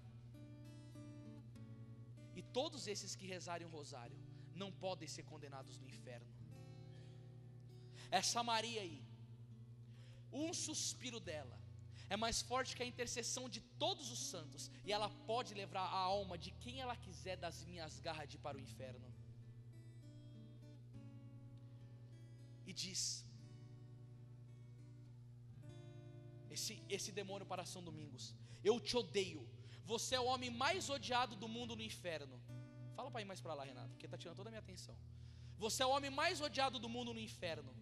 E todos esses que rezarem o rosário não podem ser condenados no inferno. Essa Maria aí, um suspiro dela é mais forte que a intercessão de todos os santos, e ela pode levar a alma de quem ela quiser das minhas garras de para o inferno. E diz, esse demônio para São Domingos: eu te odeio, você é o homem mais odiado do mundo no inferno. Fala para ir mais para lá, Renato, porque está tirando toda a minha atenção. Você é o homem mais odiado do mundo no inferno,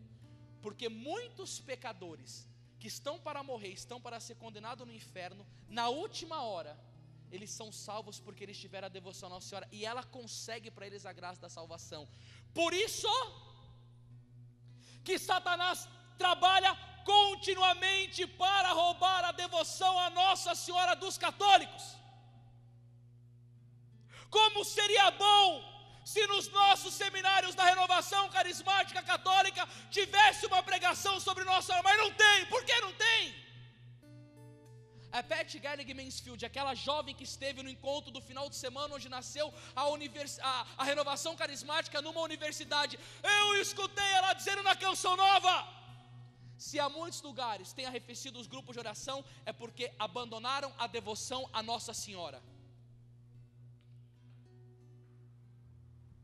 porque muitos pecadores que estão para morrer, estão para ser condenados no inferno, na última hora, eles são salvos porque eles tiveram a devoção à Nossa Senhora, e ela consegue para eles a graça da salvação. Por isso que Satanás trabalha continuamente para roubar a devoção à Nossa Senhora dos católicos. Como seria bom se nos nossos seminários da Renovação Carismática Católica tivesse uma pregação sobre Nossa Senhora, mas não tem. Por que não tem? A Pat Gallagher Mansfield, aquela jovem que esteve no encontro do final de semana, onde nasceu a Renovação Carismática numa universidade, eu escutei ela dizendo na Canção Nova: se há muitos lugares têm arrefecido os grupos de oração, é porque abandonaram a devoção à Nossa Senhora.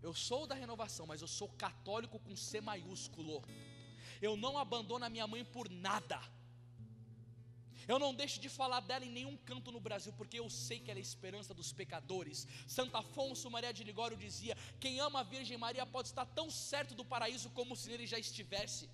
Eu sou da renovação, mas eu sou católico com C maiúsculo. Eu não abandono a minha mãe por nada. Eu não deixo de falar dela em nenhum canto no Brasil, porque eu sei que ela é a esperança dos pecadores. Santo Afonso Maria de Ligório dizia: quem ama a Virgem Maria pode estar tão certo do paraíso como se ele já estivesse.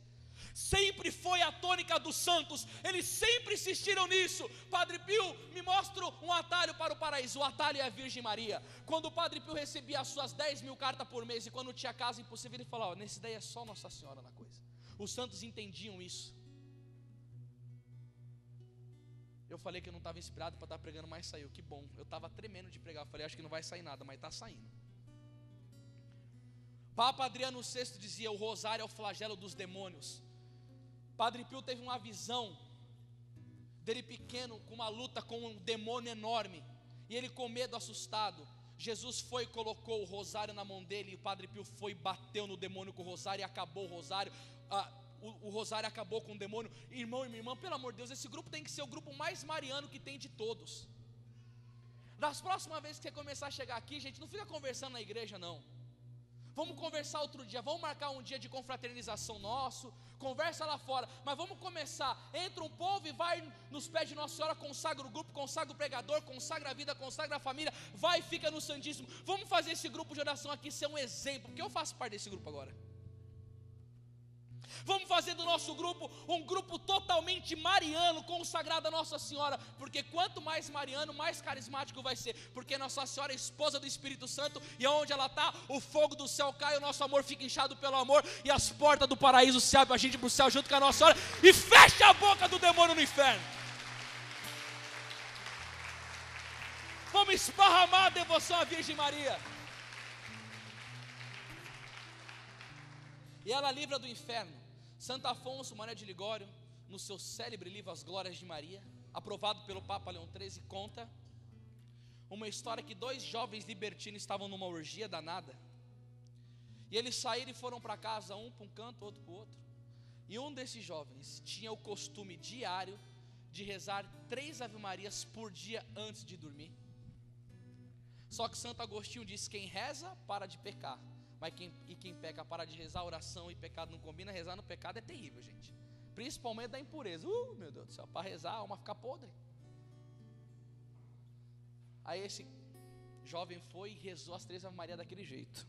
Sempre foi a tônica dos santos, eles sempre insistiram nisso. Padre Pio, me mostra um atalho para o paraíso. O atalho é a Virgem Maria. Quando o Padre Pio recebia as suas 10.000 cartas por mês, e quando tinha casa impossível, ele falava: nesse daí é só Nossa Senhora na coisa. Os santos entendiam isso. Eu falei que eu não estava inspirado para estar pregando, mas saiu, que bom. Eu estava tremendo de pregar, eu falei: acho que não vai sair nada, mas está saindo. Papa Adriano VI dizia: o rosário é o flagelo dos demônios. Padre Pio teve uma visão dele pequeno, com uma luta com um demônio enorme, e ele com medo, assustado, Jesus foi e colocou o rosário na mão dele, e o Padre Pio foi e bateu no demônio com o rosário, e acabou o rosário. O rosário acabou com o demônio. Irmão e minha irmã, pelo amor de Deus, esse grupo tem que ser o grupo mais mariano que tem de todos. Das próximas vezes que você começar a chegar aqui, gente, não fica conversando na igreja não. Vamos conversar outro dia, vamos marcar um dia de confraternização nosso, conversa lá fora, mas vamos começar, entra um povo e vai nos pés de Nossa Senhora, consagra o grupo, consagra o pregador, consagra a vida, consagra a família, vai e fica no Santíssimo. Vamos fazer esse grupo de oração aqui ser um exemplo, porque eu faço parte desse grupo agora. Vamos fazer do nosso grupo um grupo totalmente mariano, consagrado a Nossa Senhora, porque quanto mais mariano, mais carismático vai ser, porque Nossa Senhora é esposa do Espírito Santo, e onde ela está, o fogo do céu cai, o nosso amor fica inchado pelo amor, e as portas do paraíso se abrem a gente para o céu junto com a Nossa Senhora, e fecha a boca do demônio no inferno. Vamos esparramar a devoção à Virgem Maria, e ela livra do inferno. Santo Afonso Maria de Ligório, no seu célebre livro As Glórias de Maria, aprovado pelo Papa Leão XIII, conta uma história que 2 jovens libertinos estavam numa orgia danada, e eles saíram e foram para casa, um para um canto, outro para o outro, e um desses jovens tinha o costume diário de rezar 3 Ave Marias por dia antes de dormir. Só que Santo Agostinho diz: quem reza para de pecar, mas quem peca para de rezar. Oração e pecado não combina. Rezar no pecado é terrível, gente, principalmente da impureza. Meu Deus do céu, para rezar a alma fica podre. Aí esse jovem foi e rezou as 3 Ave Maria daquele jeito.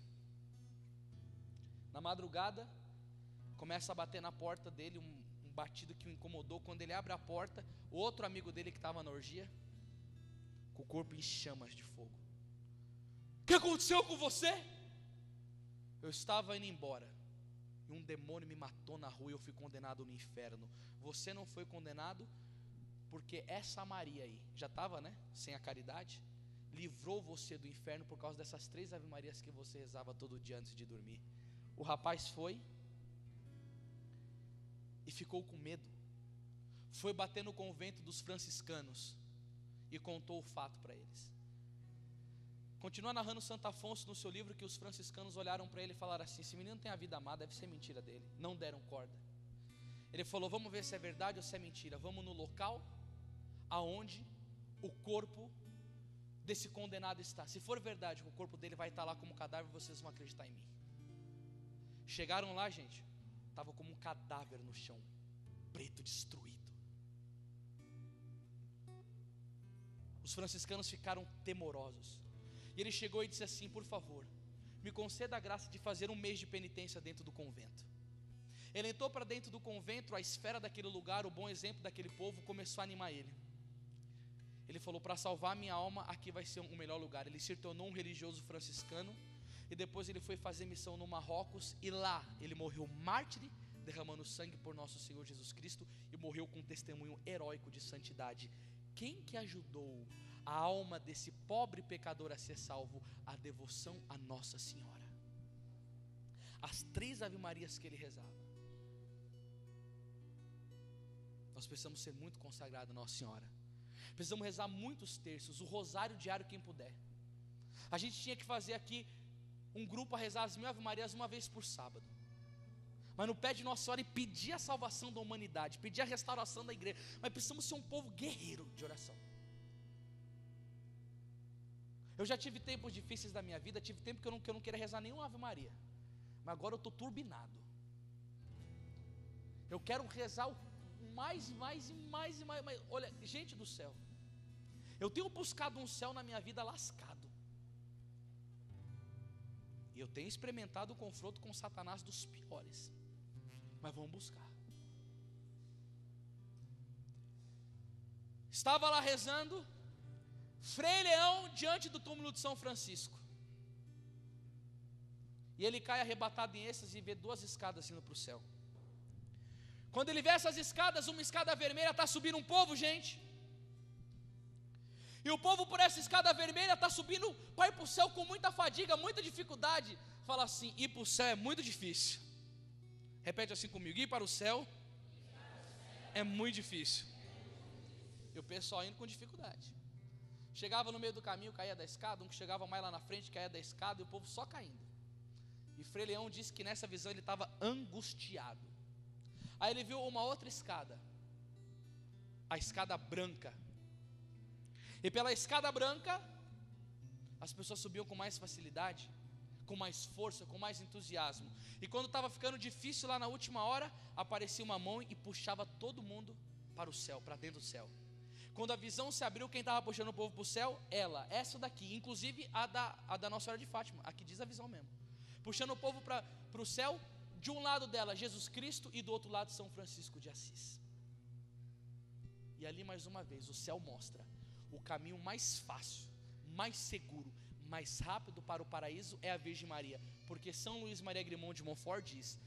Na madrugada começa a bater na porta dele um batido que o incomodou. Quando ele abre a porta, o outro amigo dele que estava na orgia, com o corpo em chamas de fogo, que aconteceu com você? Eu estava indo embora e um demônio me matou na rua e eu fui condenado no inferno. Você não foi condenado porque essa Maria aí, já estava, né, sem a caridade, livrou você do inferno por causa dessas 3 Ave Marias que você rezava todo dia antes de dormir. O rapaz foi e ficou com medo, foi bater no convento dos franciscanos e contou o fato para eles. Continua narrando Santo Afonso no seu livro que os franciscanos olharam para ele e falaram assim: esse menino tem a vida má, deve ser mentira dele. Não deram corda. Ele falou: vamos ver se é verdade ou se é mentira. Vamos no local aonde o corpo desse condenado está. Se for verdade que o corpo dele vai estar lá como cadáver, vocês vão acreditar em mim. Chegaram lá, gente, estava como um cadáver no chão, preto, destruído. Os franciscanos ficaram temorosos. E ele chegou e disse assim: por favor, me conceda a graça de fazer um mês de penitência dentro do convento. Ele entrou para dentro do convento, a esfera daquele lugar, o bom exemplo daquele povo começou a animar ele. Ele falou: para salvar minha alma, aqui vai ser o melhor lugar. Ele se tornou um religioso franciscano e depois ele foi fazer missão no Marrocos e lá ele morreu mártir, derramando sangue por nosso Senhor Jesus Cristo, e morreu com um testemunho heróico de santidade. Quem que ajudou a alma desse pobre pecador a ser salvo? A devoção a Nossa Senhora. As 3 Ave Marias que ele rezava. Nós precisamos ser muito consagrados a Nossa Senhora. Precisamos rezar muitos terços, o rosário diário quem puder. A gente tinha que fazer aqui um grupo a rezar as 1000 Ave Marias uma vez por sábado. Mas não pede Nossa Senhora e pedir a salvação da humanidade, pedir a restauração da igreja. Mas precisamos ser um povo guerreiro de oração. Eu já tive tempos difíceis da minha vida, tive tempo que eu não queria rezar nenhuma Ave Maria. Mas agora eu estou turbinado. Eu quero rezar o mais e mais e mais e mais. Olha, gente do céu, eu tenho buscado um céu na minha vida lascado. E eu tenho experimentado o confronto com Satanás dos piores. Mas vamos buscar. Estava lá rezando, Frei Leão diante do túmulo de São Francisco. E ele cai arrebatado em êxtase e vê 2 escadas indo para o céu. Quando ele vê essas escadas, uma escada vermelha, está subindo um povo, gente. E o povo por essa escada vermelha está subindo para ir para o céu com muita fadiga, muita dificuldade. Fala assim: ir para o céu é muito difícil. Repete assim comigo: ir para o céu é muito difícil. E o pessoal indo com dificuldade. Chegava no meio do caminho, caía da escada. Um que chegava mais lá na frente, caía da escada. E o povo só caindo. E Frei Leão disse que nessa visão ele estava angustiado. Aí ele viu uma outra escada, a escada branca. E pela escada branca as pessoas subiam com mais facilidade, com mais força, com mais entusiasmo. E quando estava ficando difícil lá na última hora, aparecia uma mão e puxava todo mundo para o céu, para dentro do céu. Quando a visão se abriu, quem estava puxando o povo para o céu? Ela, essa daqui, inclusive a da Nossa Senhora de Fátima, aqui diz a visão mesmo. Puxando o povo para o céu, de um lado dela Jesus Cristo e do outro lado São Francisco de Assis. E ali mais uma vez o céu mostra o caminho mais fácil, mais seguro, mais rápido para o paraíso é a Virgem Maria. Porque São Luís Maria Grimond de Montfort diz: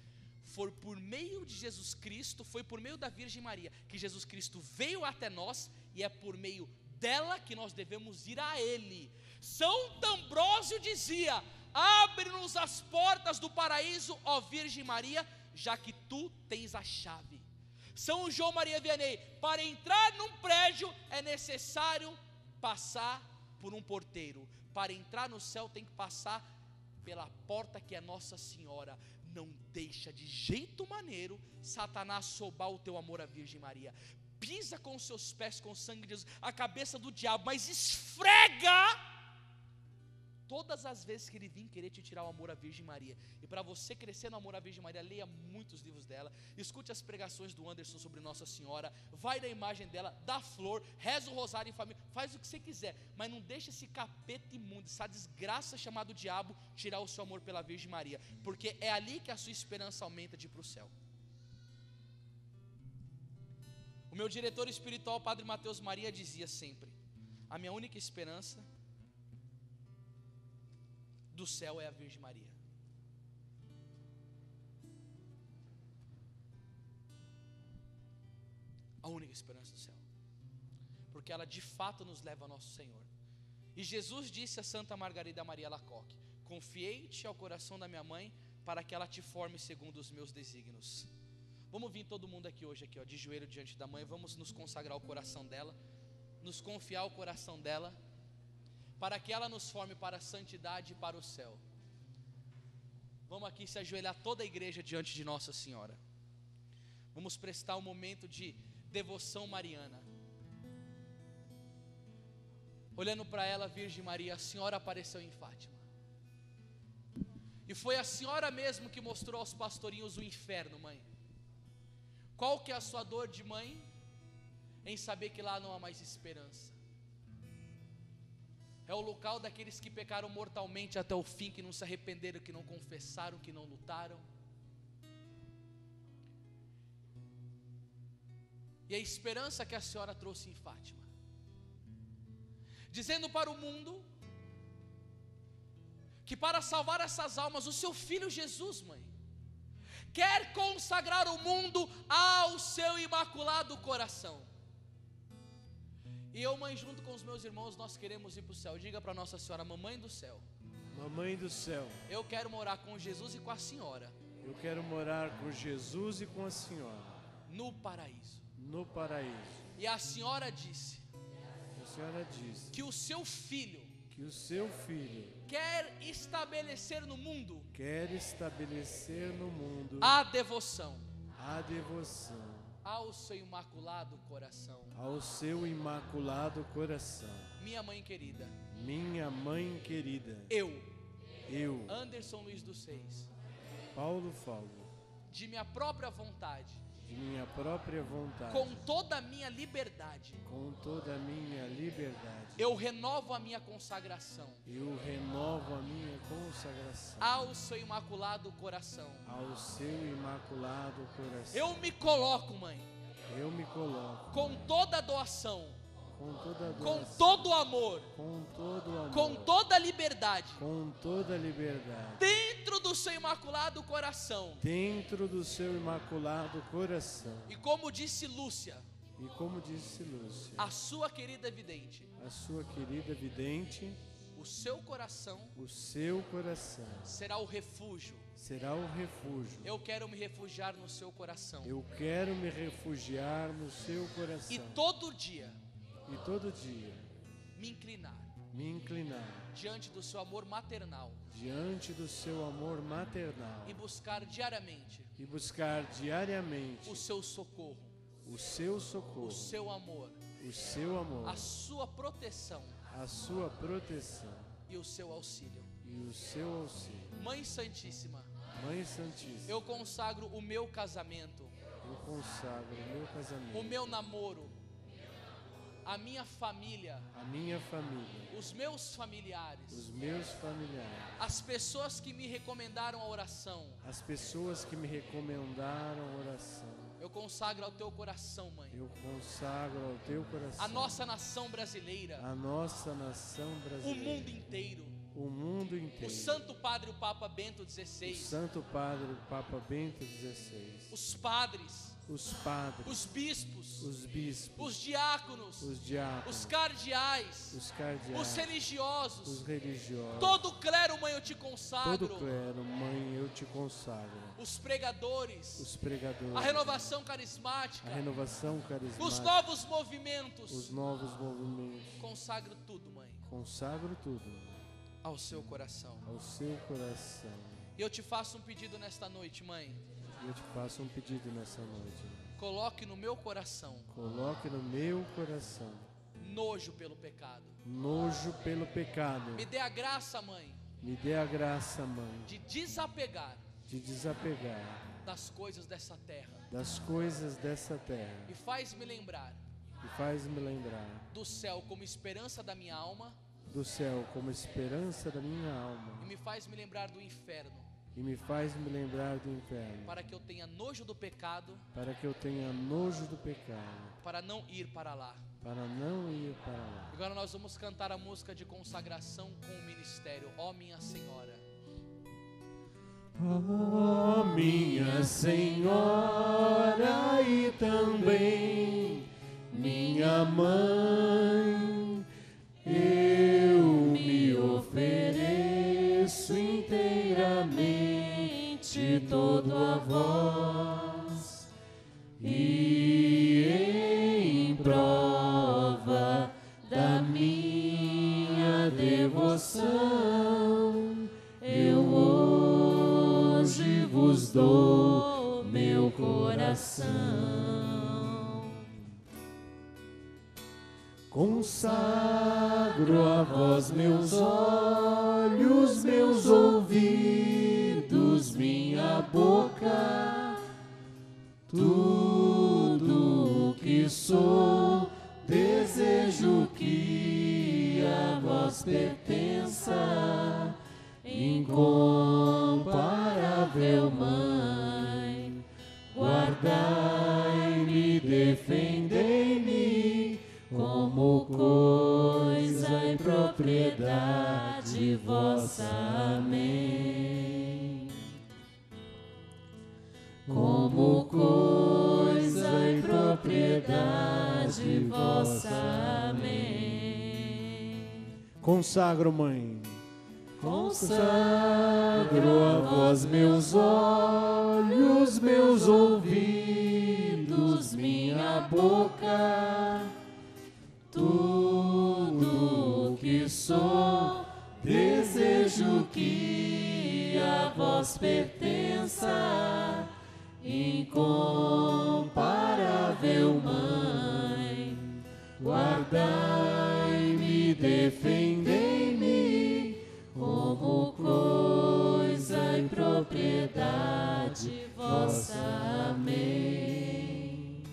foi por meio de Jesus Cristo, foi por meio da Virgem Maria que Jesus Cristo veio até nós, e é por meio dela que nós devemos ir a Ele. São Ambrósio dizia: abre-nos as portas do paraíso, ó Virgem Maria, já que tu tens a chave. São João Maria Vianney: para entrar num prédio é necessário passar por um porteiro. Para entrar no céu tem que passar pela porta que é Nossa Senhora. Não deixa de jeito maneiro Satanás soubar o teu amor à Virgem Maria. Pisa com os seus pés, com o sangue de Jesus, a cabeça do diabo, mas esfrega todas as vezes que ele vir querer te tirar o amor à Virgem Maria. E para você crescer no amor à Virgem Maria, leia muitos livros dela, escute as pregações do Anderson sobre Nossa Senhora, vai na imagem dela, dá flor, reza o rosário em família, faz o que você quiser, mas não deixe esse capeta imundo, essa desgraça chamada diabo, tirar o seu amor pela Virgem Maria, porque é ali que a sua esperança aumenta de ir para o céu. O meu diretor espiritual, Padre Mateus Maria, dizia sempre: a minha única esperança do céu é a Virgem Maria. A única esperança do céu, porque ela de fato nos leva ao nosso Senhor. E Jesus disse a Santa Margarida Maria Alacoque: confiei-te ao coração da minha mãe, para que ela te forme segundo os meus desígnios. Vamos vir todo mundo aqui hoje, aqui, ó, de joelho diante da mãe. Vamos nos consagrar ao coração dela, nos confiar ao coração dela, para que ela nos forme para a santidade e para o céu. Vamos aqui se ajoelhar toda a igreja diante de Nossa Senhora. Vamos prestar um momento de devoção mariana. Olhando para ela, Virgem Maria, a Senhora apareceu em Fátima. E foi a Senhora mesmo que mostrou aos pastorinhos o inferno, mãe. Qual que é a sua dor de mãe? Em saber que lá não há mais esperança. É o local daqueles que pecaram mortalmente até o fim, que não se arrependeram, que não confessaram, que não lutaram. E a esperança que a Senhora trouxe em Fátima, dizendo para o mundo que para salvar essas almas, o seu filho Jesus, mãe, quer consagrar o mundo ao seu imaculado coração. E eu, mãe, junto com os meus irmãos, nós queremos ir para o céu. Diga para Nossa Senhora: mamãe do céu, Mamãe do céu, eu quero morar com Jesus e com a Senhora eu quero morar com Jesus e com a Senhora no paraíso. no paraíso. E a Senhora disse A Senhora disse que o seu filho que o seu filho quer estabelecer no mundo quer estabelecer no mundo a devoção a devoção ao seu imaculado coração. ao seu imaculado coração. Minha mãe querida, Minha mãe querida, eu, Anderson Luiz dos Reis, Paulo Falvo, de minha própria vontade, de minha própria vontade, com toda a minha liberdade, com toda a minha liberdade, eu renovo a minha consagração eu renovo a minha consagração ao seu imaculado coração. ao seu imaculado coração. Eu me coloco, mãe, Eu me coloco com toda a doação, com toda a com doação, todo o amor, com todo o amor, com toda a liberdade, com toda a liberdade, dentro do seu imaculado coração. dentro do seu imaculado coração. E como disse Lúcia, E como disse Lúcia, a sua querida vidente, a sua querida vidente, o seu coração o seu coração será o refúgio. será o refúgio. Eu quero me refugiar no seu coração. Eu quero me refugiar no seu coração. E todo dia E todo dia me inclinar diante do seu amor maternal diante do seu amor maternal e buscar diariamente e buscar diariamente o seu socorro, o seu socorro, o seu amor, o seu amor, a sua proteção a sua proteção e o seu auxílio. e o seu auxílio. Mãe Santíssima, Mãe Santíssima, eu consagro o meu casamento, eu consagro o meu casamento, o meu namoro, a minha família, a minha família, os meus familiares, os meus familiares, as pessoas que me recomendaram a oração. as pessoas que me recomendaram oração. Eu consagro ao teu coração, mãe, Eu consagro ao teu coração a nossa nação brasileira, a nossa nação o brasileira, mundo inteiro, o mundo inteiro, o Santo Padre, o Papa Bento o XVI, Santo Padre, o Papa Bento XVI, os padres, os padres, os bispos, os bispos, os diáconos, os diáconos, os cardeais, os cardeais, os religiosos, os religiosos, todo o clero, mãe, eu te consagro, todo clero, mãe, eu te consagro, os pregadores, os pregadores, a renovação carismática, a renovação carismática, os novos movimentos, os novos movimentos. consagro tudo, mãe, Consagro tudo ao seu coração. ao seu coração. E eu te faço um pedido nesta noite, mãe, E eu te faço um pedido nessa noite. coloque no meu coração Coloque no meu coração nojo pelo pecado. nojo pelo pecado. Me dê a graça, mãe, Me dê a graça, mãe, de desapegar de desapegar das coisas dessa terra das coisas dessa terra e faz-me lembrar e faz-me lembrar do céu como esperança da minha alma do céu como esperança da minha alma e me faz me lembrar do inferno e me faz me lembrar do inferno, para que eu tenha nojo do pecado, para que eu tenha nojo do pecado, para não ir para lá. para não ir para lá. Agora nós vamos cantar a música de consagração com o ministério, ó minha Senhora. Ó minha Senhora e também minha mãe, eu me ofereço inteiramente todo a vós, e em prova da minha devoção eu hoje vos dou meu coração. Consagro a vós meus olhos, meus ouvidos, minha boca, tudo o que sou, desejo que a vós pertença. Incomparável Mãe, guardai-me, defendei-me, como coisa e propriedade vossa. Amém. Como coisa e propriedade vossa. Amém. Consagro, Mãe. Consagro a vós meus olhos, meus ouvidos, minha boca, tudo o que sou, desejo que a vós pertença. Incomparável Mãe, guardai-me, defendei-me, como coisa e propriedade vossa. Amém.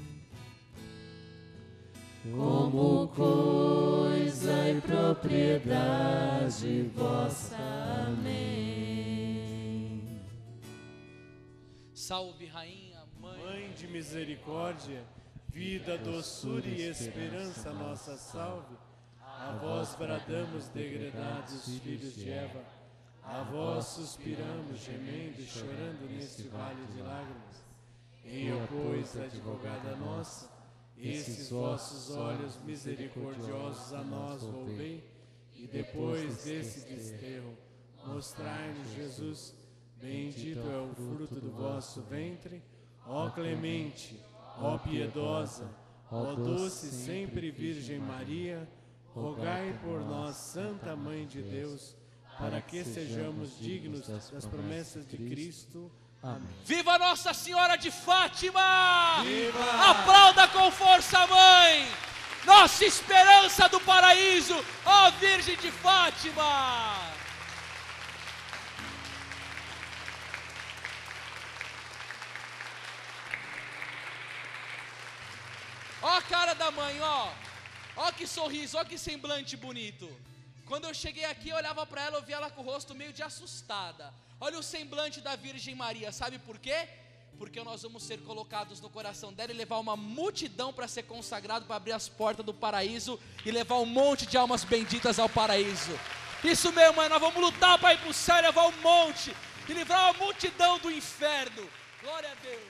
Como coisa e propriedade vossa. Amém. Salve, Rainha, Mãe de misericórdia, vida, doçura e esperança nossa, salve. A vós bradamos, degredados filhos de Eva, a vós suspiramos, gemendo e chorando neste vale de lágrimas. Eia, pois, advogada nossa, esses vossos olhos misericordiosos a nós volvei, e depois desse desterro, mostrai-nos Jesus, bendito é o fruto do vosso ventre, ó clemente, ó piedosa, ó doce sempre Virgem Maria, rogai por nós, Santa Mãe de Deus, para que sejamos dignos das promessas de Cristo. Amém. Viva Nossa Senhora de Fátima! Viva! Aplauda com força, Mãe! Nossa esperança do paraíso, ó Virgem de Fátima! Ó a cara da mãe, ó. Ó que sorriso, ó que semblante bonito. Quando eu cheguei aqui, eu olhava para ela, eu via ela com o rosto meio de assustada. Olha o semblante da Virgem Maria, sabe por quê? Porque nós vamos ser colocados no coração dela e levar uma multidão para ser consagrado, para abrir as portas do paraíso e levar um monte de almas benditas ao paraíso. Isso mesmo, mãe, nós vamos lutar para ir para o céu, levar um monte e livrar uma multidão do inferno. Glória a Deus.